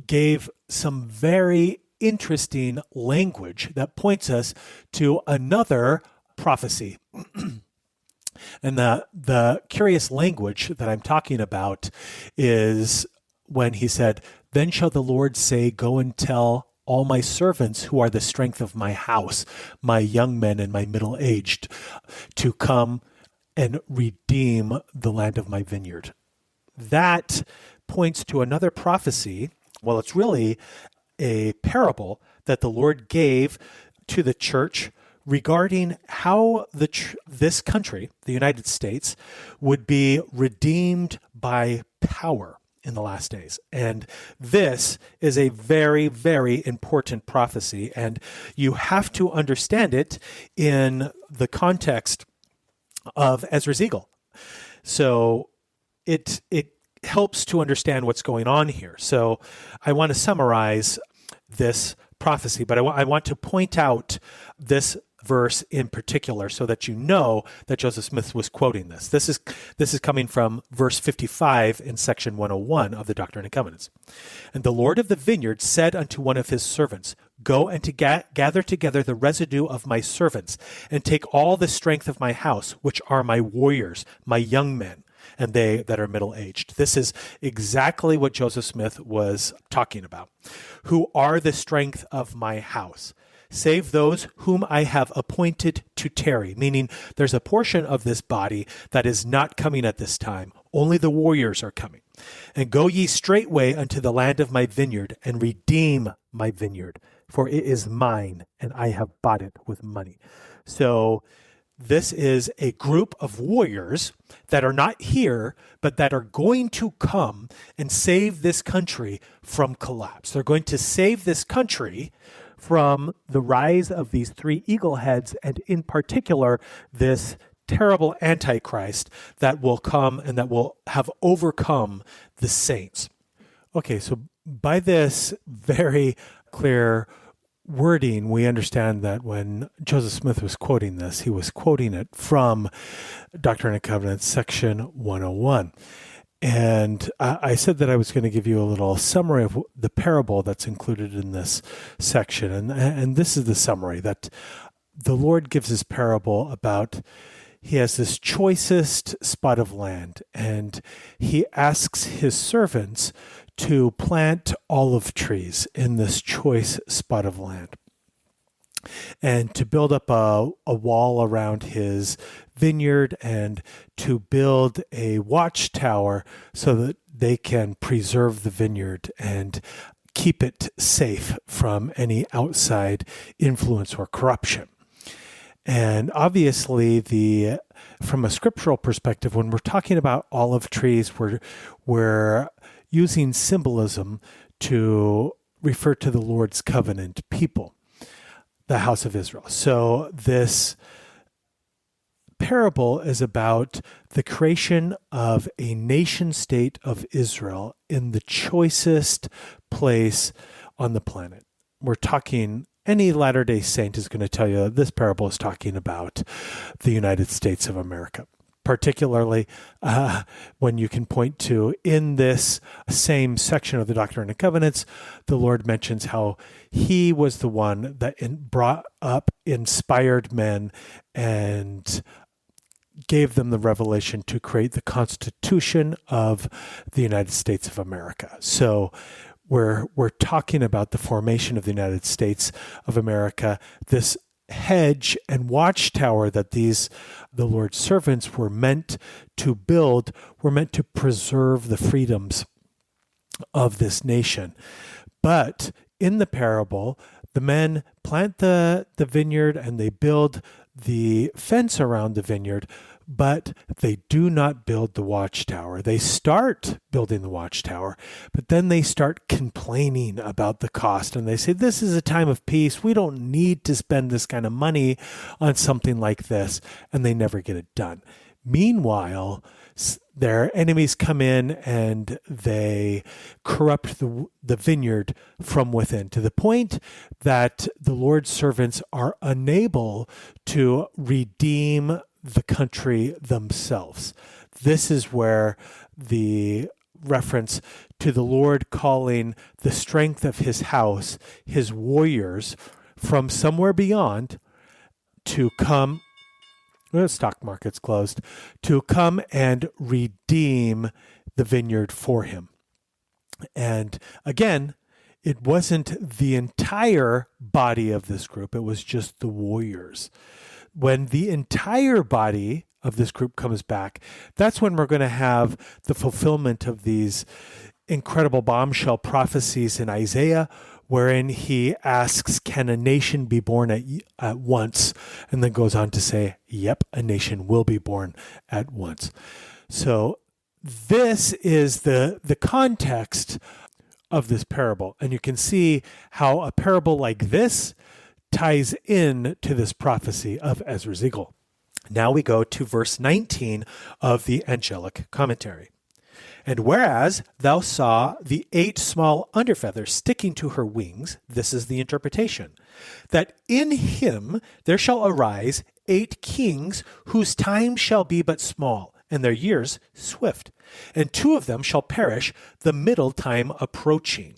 gave some very interesting language that points us to another prophecy. And the curious language that I'm talking about is when he said, "Then shall the Lord say, go and tell all my servants who are the strength of my house, my young men and my middle-aged, to come and redeem the land of my vineyard." That points to another prophecy. Well, it's really a parable that the Lord gave to the church regarding how this country, the United States, would be redeemed by power in the last days. And this is a very, very important prophecy, and you have to understand it in the context of Ezra's eagle. So it helps to understand what's going on here. So I want to summarize this prophecy, but I want to point out this verse in particular so that you know that Joseph Smith was quoting this. This is coming from verse 55 in section 101 of the Doctrine and Covenants. "And the Lord of the vineyard said unto one of his servants, Go and to gather together the residue of my servants, and take all the strength of my house, which are my warriors, my young men, and they that are middle-aged." This is exactly what Joseph Smith was talking about. "Who are the strength of my house? Save those whom I have appointed to tarry," meaning there's a portion of this body that is not coming at this time. Only the warriors are coming. "And go ye straightway unto the land of my vineyard, and redeem my vineyard, for it is mine, and I have bought it with money." So this is a group of warriors that are not here, but that are going to come and save this country from collapse. They're going to save this country from the rise of these three eagle heads, and in particular, this terrible Antichrist that will come and that will have overcome the saints. Okay, so by this very clear wording, we understand that when Joseph Smith was quoting this, he was quoting it from Doctrine and Covenants, section 101. And I said that I was going to give you a little summary of the parable that's included in this section. And this is the summary, that the Lord gives his parable about he has this choicest spot of land, and he asks his servants to plant olive trees in this choice spot of land, and to build up a wall around his vineyard, and to build a watchtower so that they can preserve the vineyard and keep it safe from any outside influence or corruption. And obviously, from a scriptural perspective, when we're talking about olive trees, we're using symbolism to refer to the Lord's covenant people, the house of Israel. So this parable is about the creation of a nation state of Israel in the choicest place on the planet. We're talking, any Latter-day Saint is going to tell you this parable is talking about the United States of America. Particularly when you can point to, in this same section of the Doctrine and Covenants, the Lord mentions how he was the one that brought up inspired men and gave them the revelation to create the Constitution of the United States of America. So we're talking about the formation of the United States of America, this hedge and watchtower that the Lord's servants were meant to build, were meant to preserve the freedoms of this nation. But in the parable, the men plant the vineyard and they build the fence around the vineyard, but they do not build the watchtower. They start building the watchtower, but then they start complaining about the cost. And they say, this is a time of peace. We don't need to spend this kind of money on something like this. And they never get it done. Meanwhile, their enemies come in and they corrupt the vineyard from within, to the point that the Lord's servants are unable to redeem the country themselves. This is where the reference to the Lord calling the strength of his house, his warriors, from somewhere beyond to come the stock market's closed, to come and redeem the vineyard for him. And again, it wasn't the entire body of this group, it was just the warriors. When the entire body of this group comes back, that's when we're going to have the fulfillment of these incredible bombshell prophecies in Isaiah, wherein he asks, can a nation be born at once? And then goes on to say, yep, a nation will be born at once. So this is the context of this parable. And you can see how a parable like this ties in to this prophecy of Ezra's eagle. Now we go to verse 19 of the angelic commentary. And whereas thou saw the 8 small underfeathers sticking to her wings, this is the interpretation, that in him there shall arise 8 kings whose time shall be but small, and their years swift. And 2 of them shall perish, the middle time approaching.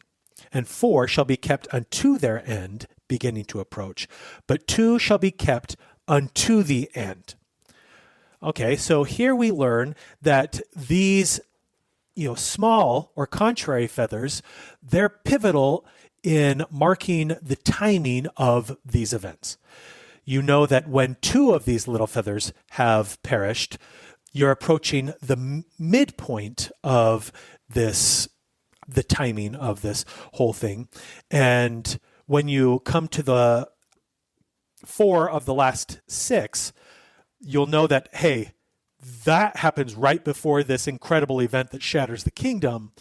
And 4 shall be kept unto their end, beginning to approach. But 2 shall be kept unto the end. Okay, so here we learn that these small or contrary feathers, they're pivotal in marking the timing of these events. You know that when 2 of these little feathers have perished, you're approaching the midpoint of the timing of this whole thing. And when you come to the 4 of the last 6, you'll know that, hey, that happens right before this incredible event that shatters the kingdom.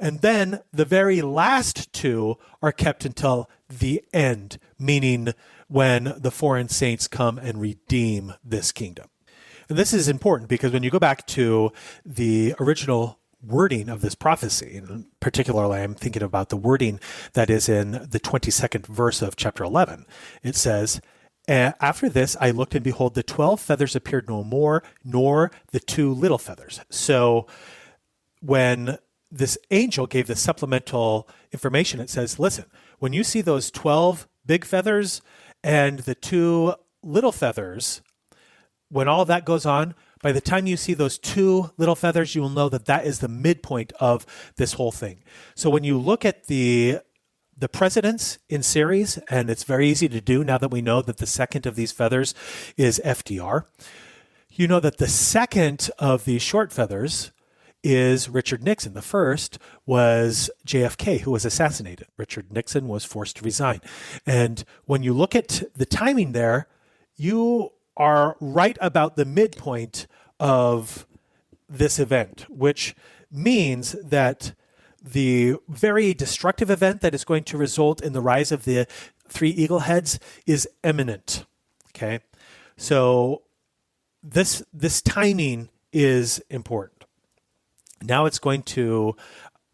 And then the very last 2 are kept until the end, meaning when the foreign saints come and redeem this kingdom. And this is important because when you go back to the original wording of this prophecy, and particularly I'm thinking about the wording that is in the 22nd verse of chapter 11, it says, after this, I looked, and behold, the 12 feathers appeared no more, nor the 2 little feathers. So when this angel gave the supplemental information, it says, listen, when you see those 12 big feathers and the 2 little feathers, when all that goes on, by the time you see those 2 little feathers, you will know that that is the midpoint of this whole thing. So when you look at the presidents in series, and it's very easy to do now that we know that the second of these feathers is FDR, you know that the second of these short feathers is Richard Nixon. The first was JFK, who was assassinated. Richard Nixon was forced to resign. And when you look at the timing there, you are right about the midpoint of this event, which means that the very destructive event that is going to result in the rise of the 3 eagle heads is imminent. Okay, so this timing is important. Now it's going to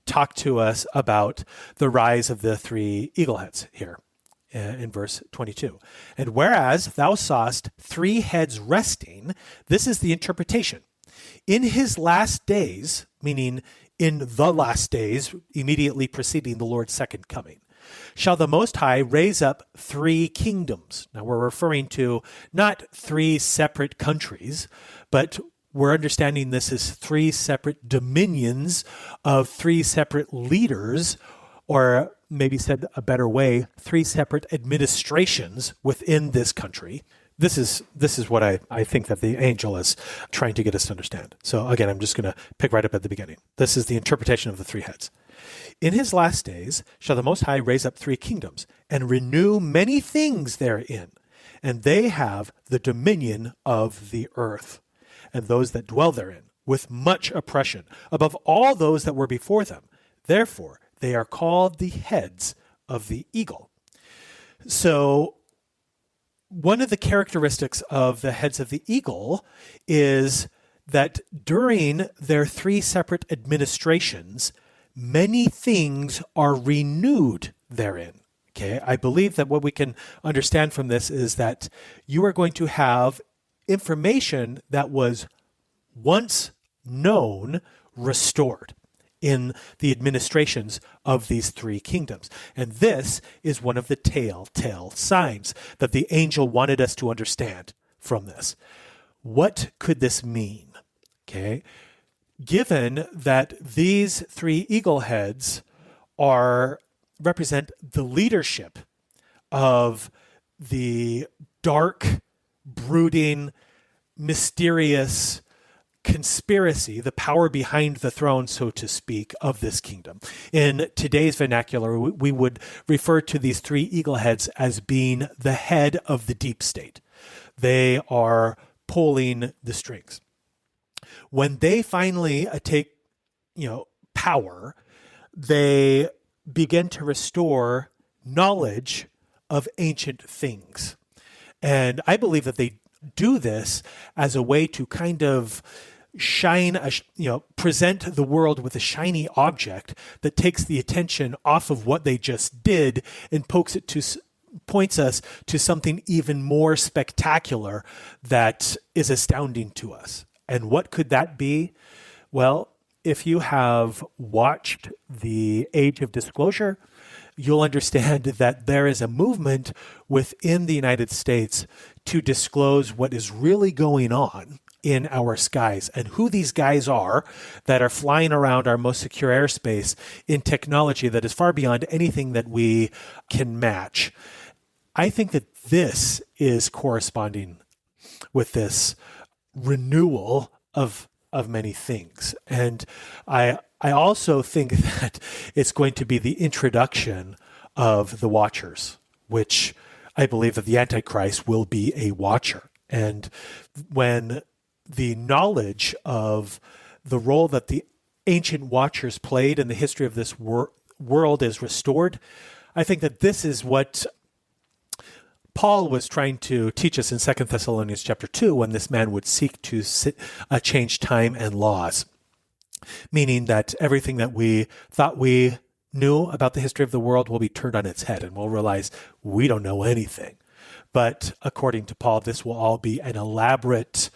talk to us about the rise of the 3 eagle heads here in verse 22. And whereas thou sawest 3 heads resting, this is the interpretation. In his last days, meaning in the last days, immediately preceding the Lord's second coming, shall the Most High raise up 3 kingdoms. Now we're referring to not 3 separate countries, but we're understanding this as 3 separate dominions of 3 separate leaders, or maybe said a better way, 3 separate administrations within this country. This is what I think that the angel is trying to get us to understand. So again, I'm just going to pick right up at the beginning. This is the interpretation of the 3 heads. In his last days shall the Most High raise up 3 kingdoms and renew many things therein, and they have the dominion of the earth, and those that dwell therein, with much oppression, above all those that were before them. Therefore, they are called the heads of the eagle. So one of the characteristics of the heads of the eagle is that during their 3 separate administrations, many things are renewed therein. Okay, I believe that what we can understand from this is that you are going to have information that was once known restored in the administrations of these 3 kingdoms. And this is one of the telltale signs that the angel wanted us to understand from this. What could this mean? Okay. Given that these three eagle heads represent the leadership of the dark, brooding, mysterious conspiracy, the power behind the throne, so to speak, of this kingdom. In today's vernacular, we would refer to these three eagle heads as being the head of the deep state. They are pulling the strings. When they finally take, power, they begin to restore knowledge of ancient things. And I believe that they do this as a way to kind of present the world with a shiny object that takes the attention off of what they just did and points us to something even more spectacular that is astounding to us. And what could that be? Well, if you have watched the Age of Disclosure, you'll understand that there is a movement within the United States to disclose what is really going on in our skies and who these guys are that are flying around our most secure airspace in technology that is far beyond anything that we can match. I think that this is corresponding with this renewal of many things. And I also think that it's going to be the introduction of the Watchers, which I believe that the Antichrist will be a Watcher. And when the knowledge of the role that the ancient Watchers played in the history of this world is restored, I think that this is what Paul was trying to teach us in 2 Thessalonians chapter 2 when this man would seek to change time and laws, meaning that everything that we thought we knew about the history of the world will be turned on its head and we'll realize we don't know anything. But according to Paul, this will all be an elaborate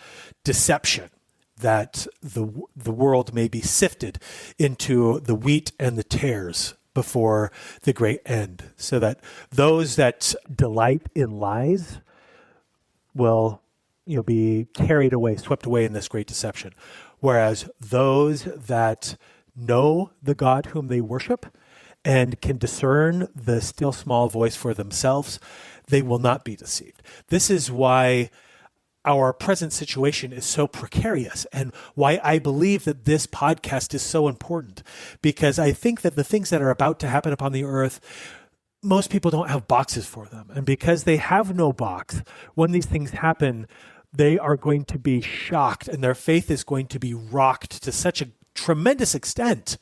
deception that the world may be sifted into the wheat and the tares before the great end, so that those that delight in lies will be carried away, swept away in this great deception. Whereas those that know the God whom they worship and can discern the still small voice for themselves, they will not be deceived. This is why our present situation is so precarious and why I believe that this podcast is so important, because I think that the things that are about to happen upon the earth, most people don't have boxes for them. And because they have no box, when these things happen, they are going to be shocked and their faith is going to be rocked to such a tremendous extent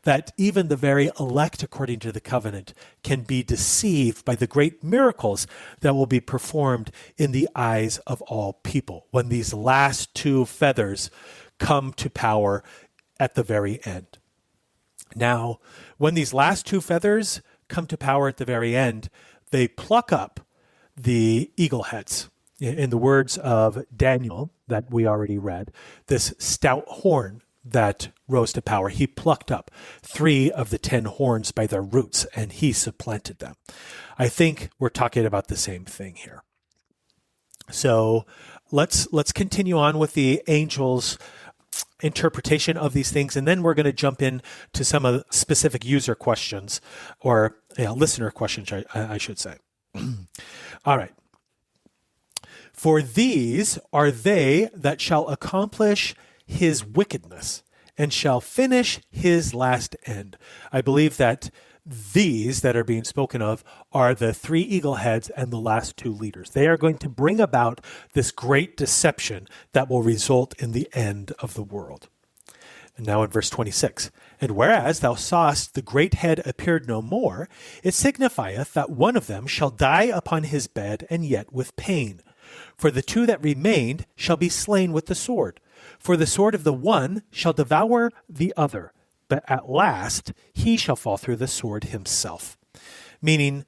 that even the very elect, according to the covenant, can be deceived by the great miracles that will be performed in the eyes of all people when these last two feathers come to power at the very end. Now, when these last two feathers come to power at the very end, they pluck up the eagle heads. In the words of Daniel that we already read, this stout horn that rose to power, he plucked up 3 of the 10 horns by their roots and he supplanted them. I think we're talking about the same thing here. So let's continue on with the angel's interpretation of these things, and then we're going to jump in to some of the specific user questions or listener questions, I should say. All right. For these are they that shall accomplish his wickedness and shall finish his last end. I believe that these that are being spoken of are the 3 eagle heads and the last 2 leaders. They are going to bring about this great deception that will result in the end of the world. And now in verse 26, and whereas thou sawest the great head appeared no more, it signifieth that one of them shall die upon his bed, and yet with pain. For the 2 that remained shall be slain with the sword. For the sword of the one shall devour the other, but at last he shall fall through the sword himself. Meaning,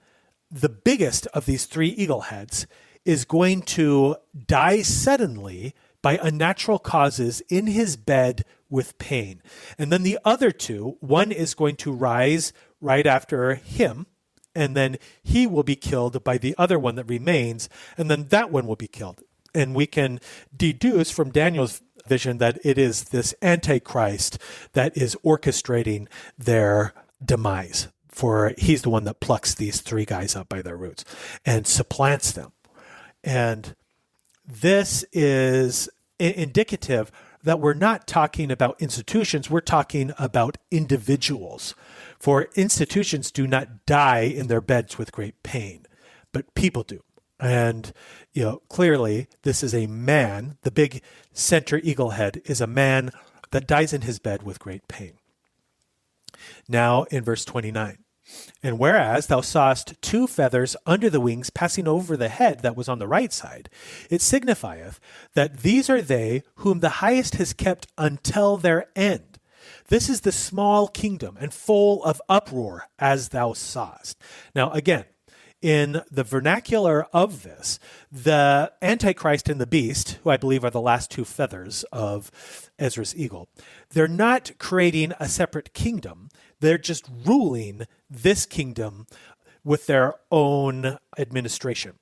the biggest of these 3 eagle heads is going to die suddenly by unnatural causes in his bed with pain. And then the other 2, one is going to rise right after him, and then he will be killed by the other one that remains, and then that one will be killed. And we can deduce from Daniel's vision that it is this Antichrist that is orchestrating their demise. For he's the one that plucks these three guys up by their roots and supplants them. And this is indicative that we're not talking about institutions, we're talking about individuals. For institutions do not die in their beds with great pain, but people do. And, clearly this is a man, the big center eagle head is a man that dies in his bed with great pain. Now in verse 29. And whereas thou sawest two feathers under the wings passing over the head that was on the right side, it signifieth that these are they whom the highest has kept until their end. This is the small kingdom and full of uproar, as thou sawest. Now again, in the vernacular of this, the Antichrist and the beast, who I believe are the last two feathers of Ezra's eagle, they're not creating a separate kingdom. They're just ruling this kingdom with their own administration.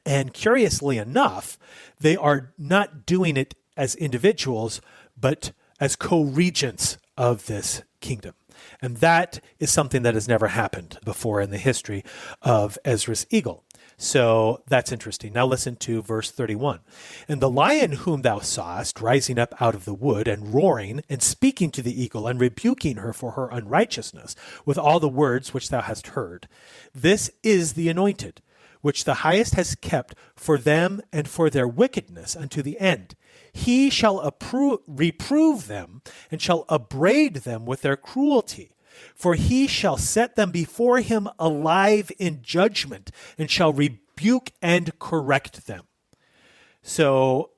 And curiously enough, they are not doing it as individuals, but as co-regents of this kingdom. And that is something that has never happened before in the history of Ezra's eagle. So that's interesting. Now listen to verse 31. And the lion whom thou sawest rising up out of the wood and roaring and speaking to the eagle and rebuking her for her unrighteousness with all the words which thou hast heard. This is the anointed, which the highest has kept for them and for their wickedness unto the end. He shall reprove them and shall upbraid them with their cruelty. For he shall set them before him alive in judgment and shall rebuke and correct them. So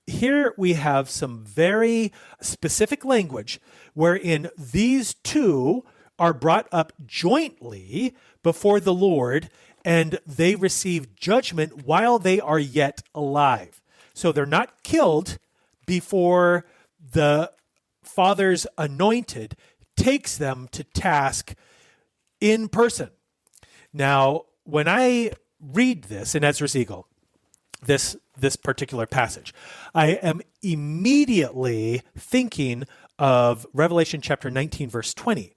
here we have some very specific language wherein these two are brought up jointly before the Lord and they receive judgment while they are yet alive. So they're not killed before the Father's anointed takes them to task in person. Now, when I read this in Ezra's eagle, this particular passage, I am immediately thinking of Revelation chapter 19, verse 20,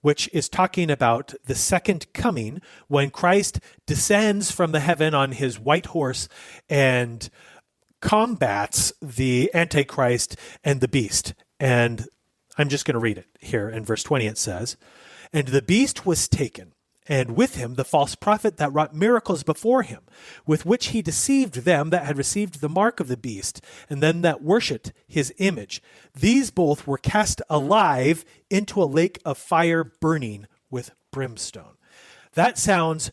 which is talking about the second coming when Christ descends from the heaven on his white horse and combats the Antichrist and the beast. And I'm just going to read it here. In verse 20 it says, And the beast was taken, and with him the false prophet that wrought miracles before him, with which he deceived them that had received the mark of the beast, and them that worshipped his image. These both were cast alive into a lake of fire burning with brimstone. That sounds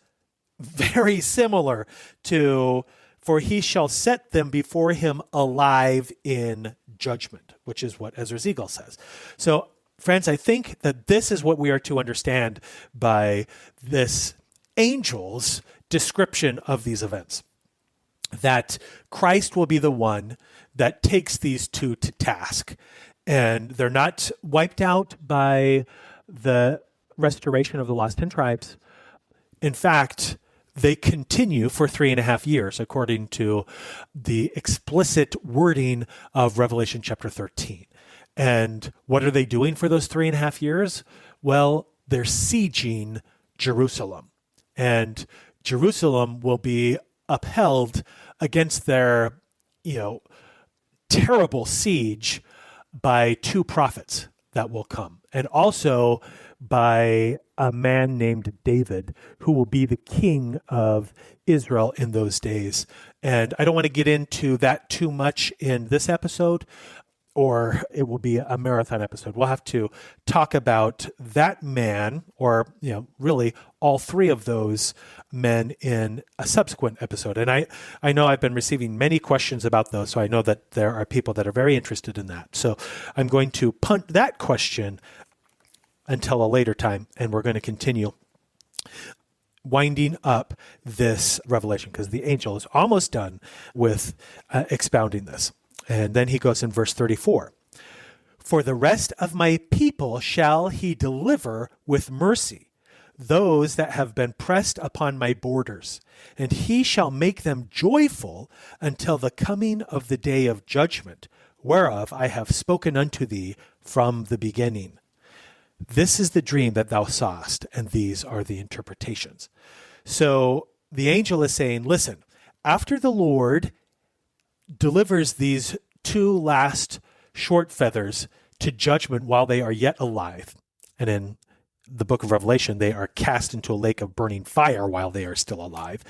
very similar to, for he shall set them before him alive in judgment, which is what Ezra's eagle says. So, friends, I think that this is what we are to understand by this angel's description of these events. That Christ will be the one that takes these two to task. And they're not wiped out by the restoration of the lost 10 tribes. In fact, they continue for 3.5 years, according to the explicit wording of Revelation chapter 13. And what are they doing for those 3.5 years? Well, they're sieging Jerusalem. And Jerusalem will be upheld against their, terrible siege by two prophets that will come. And also by a man named David, who will be the king of Israel in those days. And I don't want to get into that too much in this episode, or it will be a marathon episode. We'll have to talk about that man, or, really all three of those men in a subsequent episode. And I know I've been receiving many questions about those, so I know that there are people that are very interested in that. So I'm going to punt that question until a later time, and we're going to continue winding up this revelation, because the angel is almost done with expounding this. And then he goes in verse 34. For the rest of my people shall he deliver with mercy, those that have been pressed upon my borders, and he shall make them joyful until the coming of the day of judgment, whereof I have spoken unto thee from the beginning. This is the dream that thou sawest, and these are the interpretations. So the angel is saying, listen, after the Lord delivers these two last short feathers to judgment while they are yet alive, and in the book of Revelation, they are cast into a lake of burning fire while they are still alive,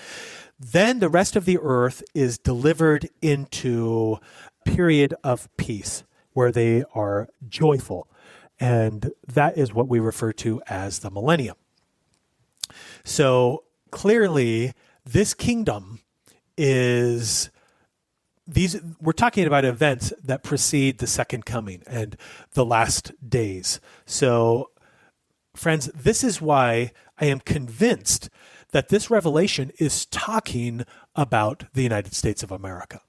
then the rest of the earth is delivered into a period of peace where they are joyful. And that is what we refer to as the millennium. So clearly, this kingdom is we're talking about events that precede the second coming and the last days. So, friends, this is why I am convinced that this revelation is talking about the United States of America.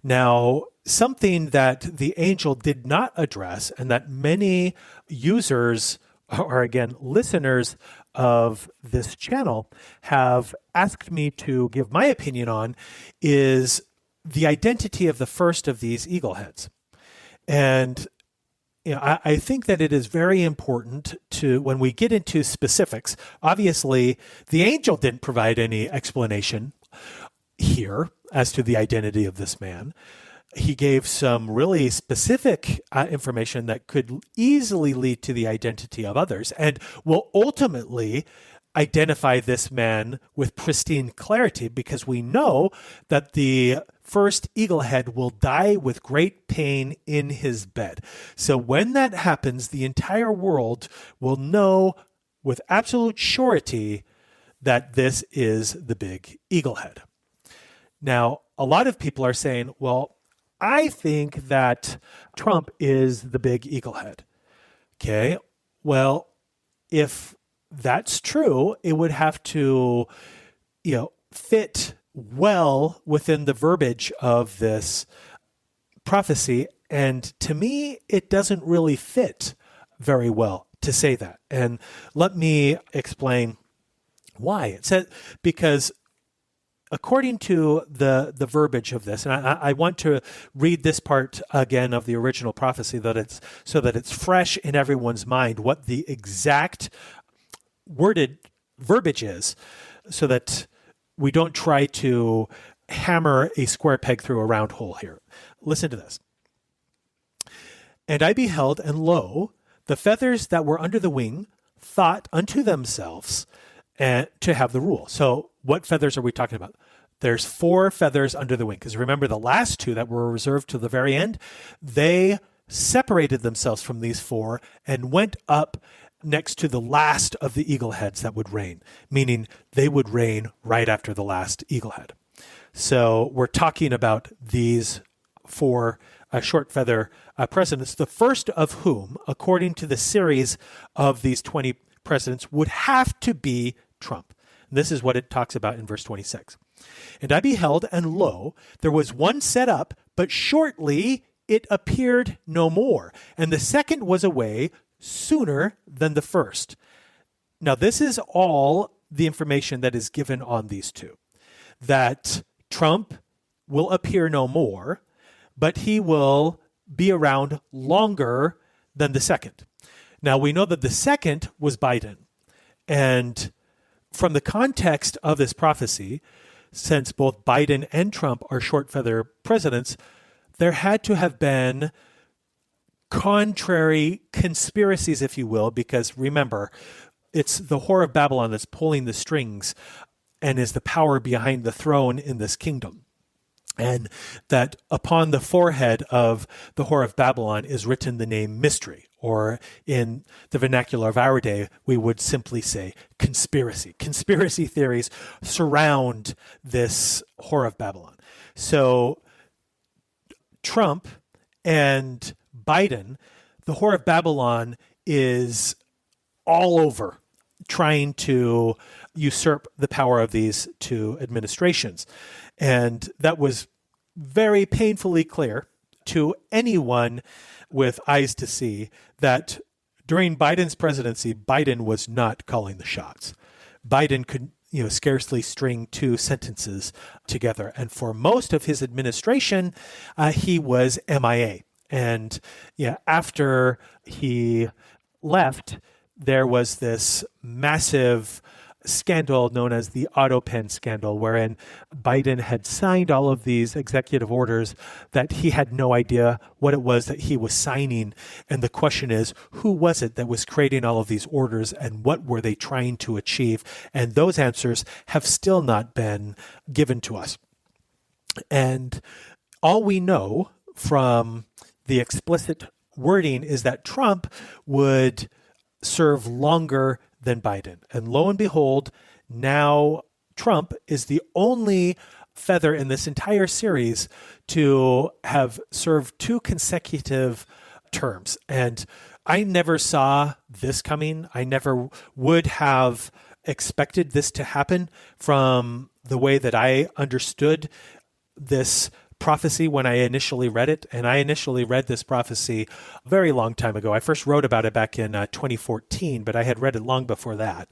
Now, something that the angel did not address and that many users, or again, listeners of this channel have asked me to give my opinion on is the identity of the first of these eagle heads. And I think that it is very important to, when we get into specifics, obviously the angel didn't provide any explanation here as to the identity of this man. He gave some really specific information that could easily lead to the identity of others and will ultimately identify this man with pristine clarity, because we know that the first eagle head will die with great pain in his bed. So when that happens, the entire world will know with absolute surety that this is the big eagle head. Now, a lot of people are saying, well, I think that Trump is the big eagle head. Okay, well, if that's true, it would have to, fit well within the verbiage of this prophecy. And to me, it doesn't really fit very well to say that. And let me explain why. It says, because according to the verbiage of this, and I want to read this part again of the original prophecy so that it's fresh in everyone's mind what the exact worded verbiage is, so that we don't try to hammer a square peg through a round hole here. Listen to this. And I beheld, and lo, the feathers that were under the wing thought unto themselves to have the rule. So what feathers are we talking about? There's 4 feathers under the wing, because remember the last 2 that were reserved to the very end, they separated themselves from these 4 and went up next to the last of the eagle heads that would reign, meaning they would reign right after the last eagle head. So we're talking about these 4 short feather presidents, the first of whom, according to the series of these 20 presidents, would have to be Trump. And this is what it talks about in verse 26. And I beheld, and lo, there was one set up, but shortly it appeared no more. And the second was away sooner than the first. Now, this is all the information that is given on these 2. That Trump will appear no more, but he will be around longer than the second. Now, we know that the second was Biden. And from the context of this prophecy, since both Biden and Trump are short feather presidents, there had to have been contrary conspiracies, if you will, because remember, it's the whore of Babylon that's pulling the strings and is the power behind the throne in this kingdom. And that upon the forehead of the whore of Babylon is written the name mystery, or in the vernacular of our day, we would simply say conspiracy. Conspiracy theories surround this whore of Babylon. So Trump and Biden, the whore of Babylon is all over trying to usurp the power of these 2 administrations. And that was very painfully clear to anyone with eyes to see that during Biden's presidency, Biden was not calling the shots. Biden could scarcely string two sentences together. And for most of his administration, he was MIA. And after he left, there was this massive scandal known as the AutoPen scandal, wherein Biden had signed all of these executive orders that he had no idea what it was that he was signing. And the question is, who was it that was creating all of these orders and what were they trying to achieve? And those answers have still not been given to us. And all we know from the explicit wording is that Trump would serve longer than Biden. And lo and behold, now Trump is the only feather in this entire series to have served two consecutive terms. And I never saw this coming. I never would have expected this to happen from the way that I understood this prophecy when I initially read it. And I initially read this prophecy a very long time ago. I first wrote about it back in 2014, but I had read it long before that.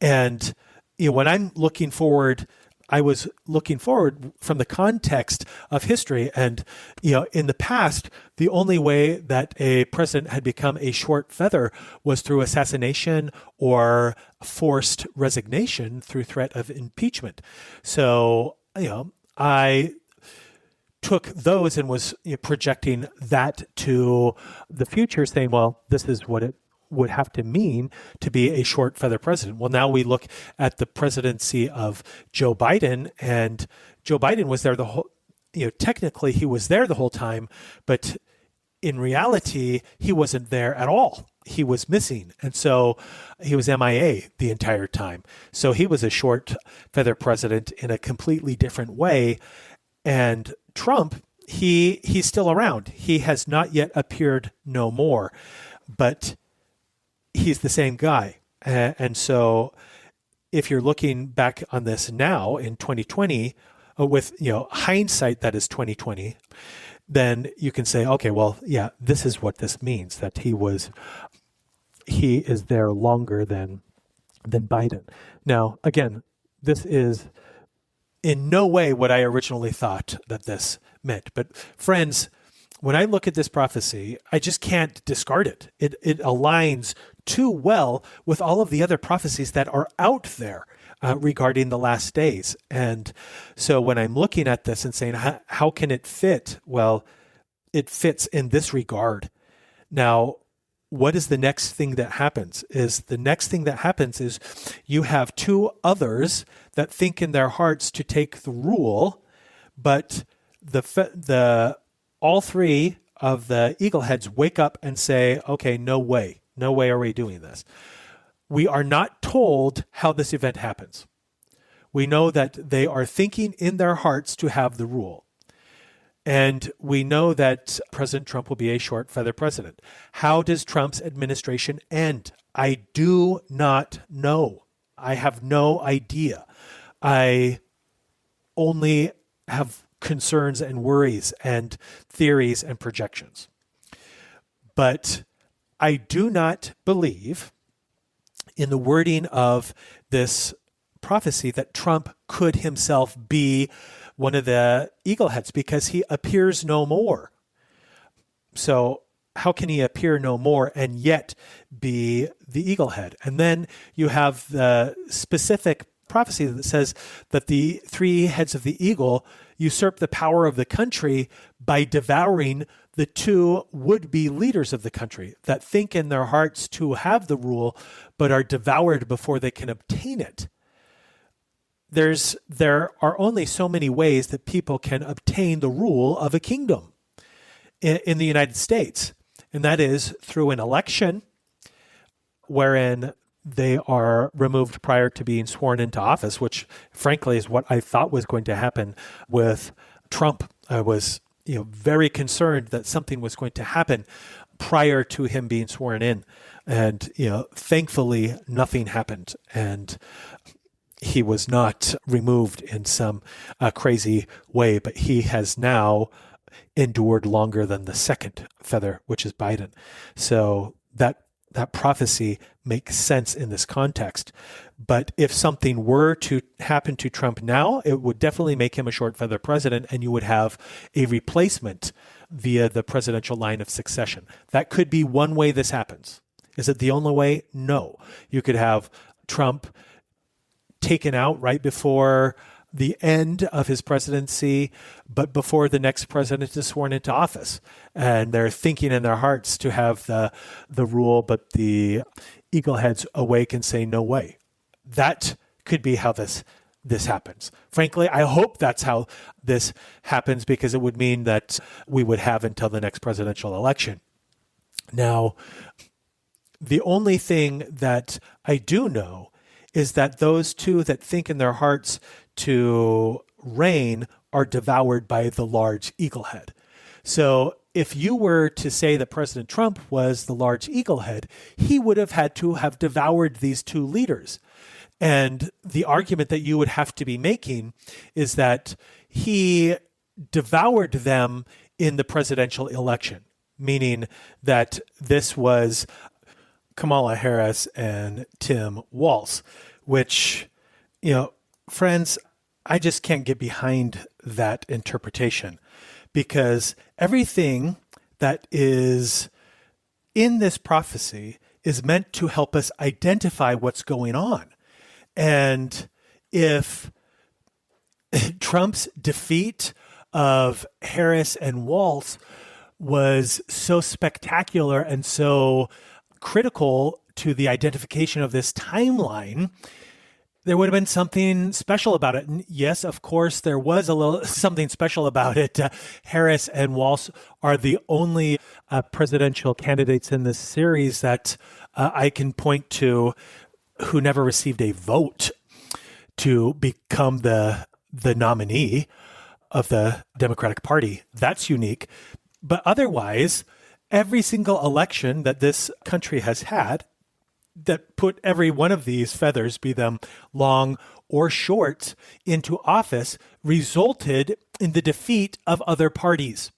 And when I'm looking forward, I was looking forward from the context of history. And in the past, the only way that a president had become a short feather was through assassination or forced resignation through threat of impeachment. So I took those and was projecting that to the future, saying, well, this is what it would have to mean to be a short feather president. Well, now we look at the presidency of Joe Biden, and Joe Biden was there the whole, technically he was there the whole time, but in reality, he wasn't there at all. He was missing. And so he was MIA the entire time. So he was a short feather president in a completely different way. And Trump, he's still around. He has not yet appeared no more, but he's the same guy. And so if you're looking back on this now in 2020, with hindsight that is 2020, then you can say, okay, well, yeah, this is what this means, that he is there longer than Biden. Now, again, this is in no way what I originally thought that this meant. But friends, when I look at this prophecy, I just can't discard it. It aligns too well with all of the other prophecies that are out there regarding the last days. And so when I'm looking at this and saying, how can it fit? Well, it fits in this regard. Now, what is the next thing that happens? The next thing that happens is you have two others that think in their hearts to take the rule, but all three of the eagle heads wake up and say, okay, no way are we doing this. We are not told how this event happens. We know that they are thinking in their hearts to have the rule. And we know that President Trump will be a short feather president. How does Trump's administration end? I do not know. I have no idea. I only have concerns and worries and theories and projections. But I do not believe in the wording of this prophecy that Trump could himself be one of the eagle heads, because he appears no more. So how can he appear no more and yet be the eagle head? And then you have the specific prophecy that says that the three heads of the eagle usurp the power of the country by devouring the two would-be leaders of the country that think in their hearts to have the rule, but are devoured before they can obtain it. There are only so many ways that people can obtain the rule of a kingdom in the United States, and that is through an election wherein they are removed prior to being sworn into office, which frankly is what I thought was going to happen with Trump. I was very concerned that something was going to happen prior to him being sworn in, and thankfully nothing happened, and he was not removed in some crazy way, but he has now endured longer than the second feather, which is Biden. So that that prophecy makes sense in this context. But if something were to happen to Trump now, it would definitely make him a short feather president, and you would have a replacement via the presidential line of succession. That could be one way this happens. Is it the only way? No. You could have Trump taken out right before the end of his presidency, but before the next president is sworn into office. And they're thinking in their hearts to have the rule, but the eagleheads awake and say, no way. That could be how this happens. Frankly, I hope that's how this happens, because it would mean that we would have until the next presidential election. Now, the only thing that I do know is that those two that think in their hearts to reign are devoured by the large eaglehead. So if you were to say that President Trump was the large eaglehead, he would have had to have devoured these two leaders. And the argument that you would have to be making is that he devoured them in the presidential election, meaning that this was Kamala Harris and Tim Walz, which, friends, I just can't get behind that interpretation, because everything that is in this prophecy is meant to help us identify what's going on. And if Trump's defeat of Harris and Walz was so spectacular and so critical to the identification of this timeline, there would have been something special about it. And yes, of course, there was a little something special about it. Harris and Walz are the only presidential candidates in this series that I can point to who never received a vote to become the nominee of the Democratic Party. That's unique. But otherwise, every single election that this country has had that put every one of these feathers, be them long or short, into office resulted in the defeat of other parties.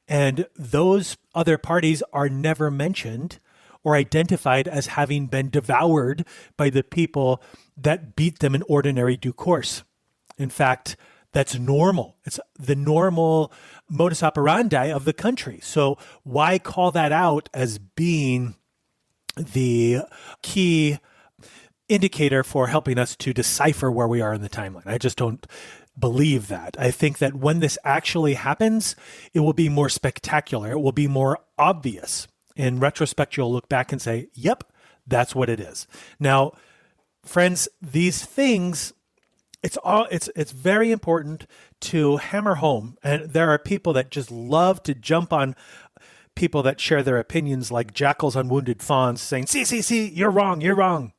And those other parties are never mentioned or identified as having been devoured by the people that beat them in ordinary due course. In fact, that's normal. It's the normal modus operandi of the country. So why call that out as being the key indicator for helping us to decipher where we are in the timeline? I just don't believe that. I think that when this actually happens, it will be more spectacular. It will be more obvious. In retrospect, you'll look back and say, yep, that's what it is. Now, friends, these things, it's very important to hammer home. And there are people that just love to jump on people that share their opinions like jackals on wounded fawns, saying, see, you're wrong.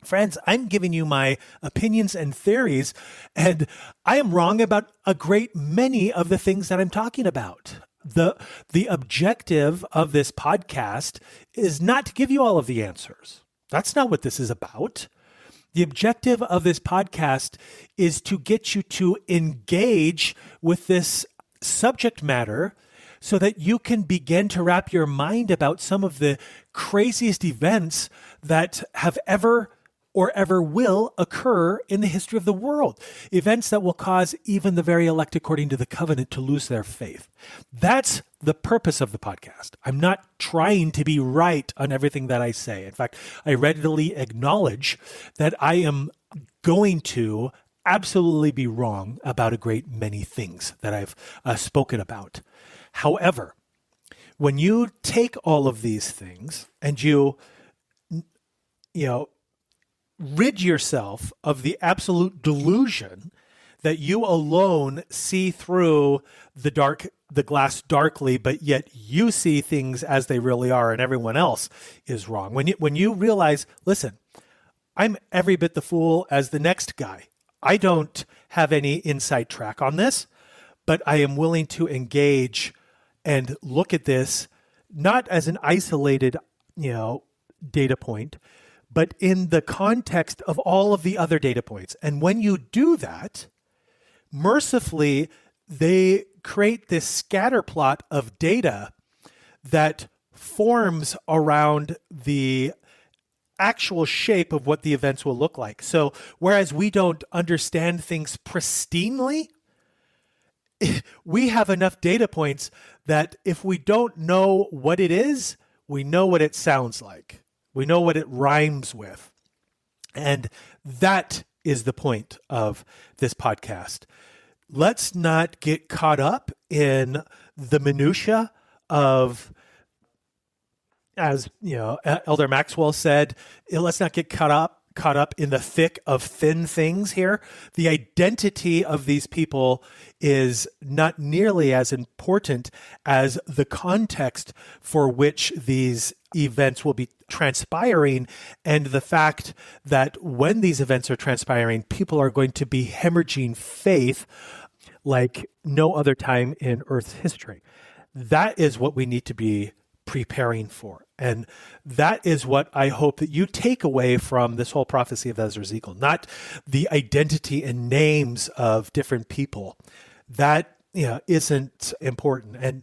Friends, I'm giving you my opinions and theories, and I am wrong about a great many of the things that I'm talking about. The objective of this podcast is not to give you all of the answers. That's not what this is about. The objective of this podcast is to get you to engage with this subject matter so that you can begin to wrap your mind about some of the craziest events that have ever will occur in the history of the world. Events that will cause even the very elect according to the covenant to lose their faith. That's the purpose of the podcast. I'm not trying to be right on everything that I say. In fact, I readily acknowledge that I am going to absolutely be wrong about a great many things that I've spoken about. However, when you take all of these things and you rid yourself of the absolute delusion that you alone see through the glass darkly, but yet you see things as they really are and everyone else is wrong. When you realize, listen, I'm every bit the fool as the next guy. I don't have any inside track on this, but I am willing to engage and look at this not as an isolated, data point, but in the context of all of the other data points. And when you do that, mercifully, they create this scatter plot of data that forms around the actual shape of what the events will look like. So whereas we don't understand things pristinely, we have enough data points that if we don't know what it is, we know what it sounds like. We know what it rhymes with. And that is the point of this podcast. Let's not get caught up in the minutia of, as you know, Elder Maxwell said, let's not get caught up in the thick of thin things here. The identity of these people is not nearly as important as the context for which these events will be transpiring, and the fact that when these events are transpiring, people are going to be hemorrhaging faith like no other time in Earth's history. That is what we need to be preparing for. And that is what I hope that you take away from this whole prophecy of Ezra's eagle, not the identity and names of different people. That, isn't important. And,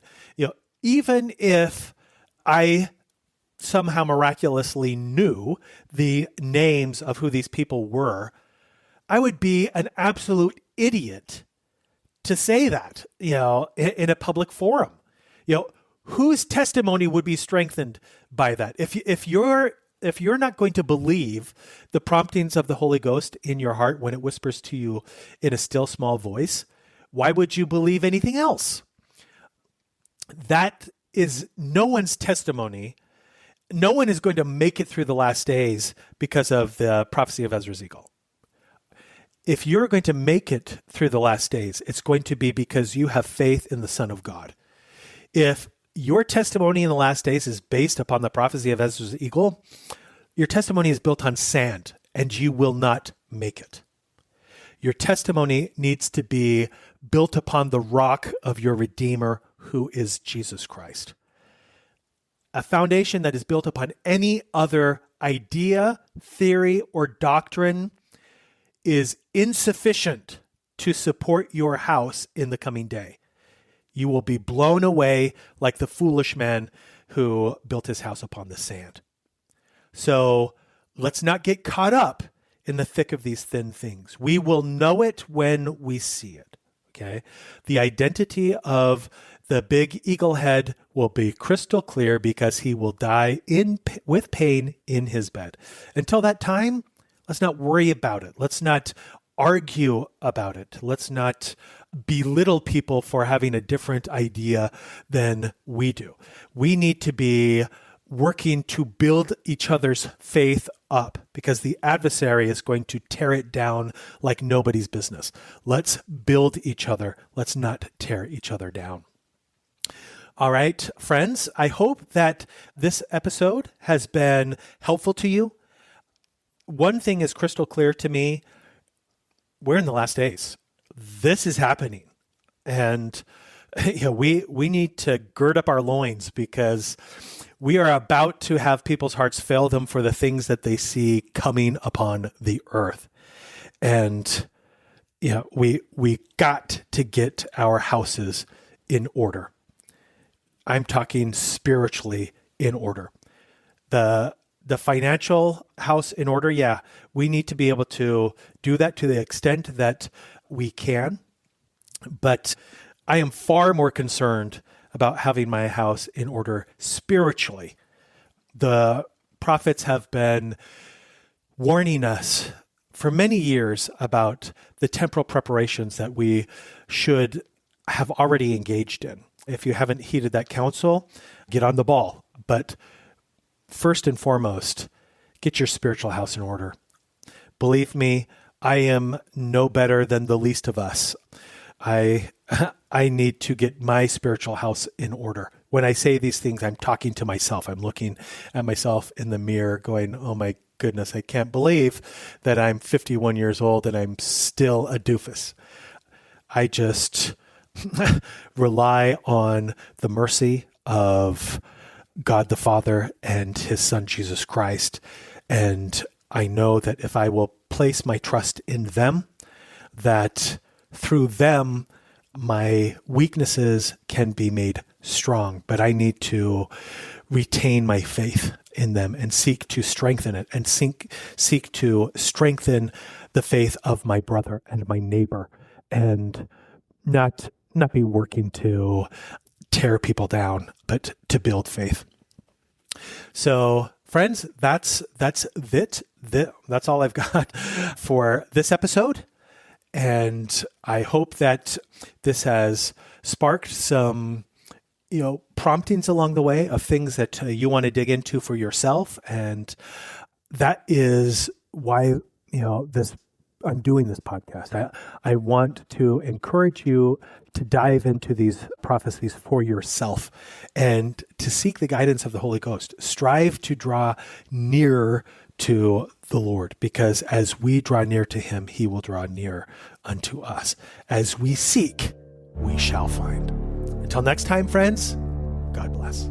even if I somehow miraculously knew the names of who these people were, I would be an absolute idiot to say that, in a public forum. Whose testimony would be strengthened by that? If you're not going to believe the promptings of the Holy Ghost in your heart when it whispers to you in a still small voice, why would you believe anything else? That is no one's testimony. No one is going to make it through the last days because of the prophecy of Ezra's eagle. If you're going to make it through the last days, it's going to be because you have faith in the Son of God. If your testimony in the last days is based upon the prophecy of Ezra's eagle, your testimony is built on sand, and you will not make it. Your testimony needs to be built upon the rock of your Redeemer, who is Jesus Christ. A foundation that is built upon any other idea, theory, or doctrine is insufficient to support your house in the coming day. You will be blown away like the foolish man who built his house upon the sand. So let's not get caught up in the thick of these thin things. We will know it when we see it. Okay? The identity of the big eagle head will be crystal clear because he will die with pain in his bed. Until that time, let's not worry about it. Let's not argue about it. Let's not belittle people for having a different idea than we do. We need to be working to build each other's faith up because the adversary is going to tear it down like nobody's business. Let's build each other. Let's not tear each other down. All right, friends, I hope that this episode has been helpful to you. One thing is crystal clear to me. We're in the last days. This is happening. And we need to gird up our loins because we are about to have people's hearts fail them for the things that they see coming upon the earth. And we got to get our houses in order. I'm talking spiritually in order. The financial house in order, yeah, we need to be able to do that to the extent that we can. But I am far more concerned about having my house in order spiritually. The prophets have been warning us for many years about the temporal preparations that we should have already engaged in. If you haven't heeded that counsel, get on the ball. But first and foremost, get your spiritual house in order. Believe me, I am no better than the least of us. I need to get my spiritual house in order. When I say these things, I'm talking to myself. I'm looking at myself in the mirror going, oh my goodness, I can't believe that I'm 51 years old and I'm still a doofus. I just rely on the mercy of God the Father and his Son, Jesus Christ. And I know that if I will place my trust in them, that through them, my weaknesses can be made strong, but I need to retain my faith in them and seek to strengthen it and seek to strengthen the faith of my brother and my neighbor, and not be working to tear people down, but to build faith. So, friends, that's it. That's all I've got for this episode. And I hope that this has sparked some, promptings along the way of things that you want to dig into for yourself. And that is why, I'm doing this podcast. I want to encourage you to dive into these prophecies for yourself and to seek the guidance of the Holy Ghost. Strive to draw nearer to the Lord, because as we draw near to him, he will draw near unto us. As we seek, we shall find. Until next time, friends, God bless.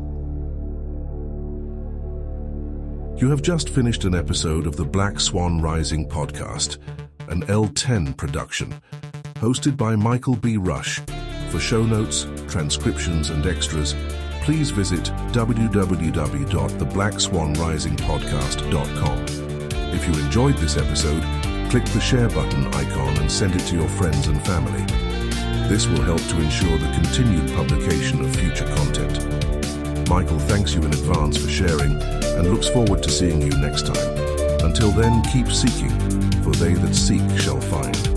You have just finished an episode of the Black Swan Rising podcast, an L10 production, hosted by Michael B. Rush. For show notes, transcriptions, and extras, please visit www.theblackswanrisingpodcast.com. If you enjoyed this episode, click the share button icon and send it to your friends and family. This will help to ensure the continued publication of future content. Michael thanks you in advance for sharing and looks forward to seeing you next time. Until then, keep seeking, for they that seek shall find.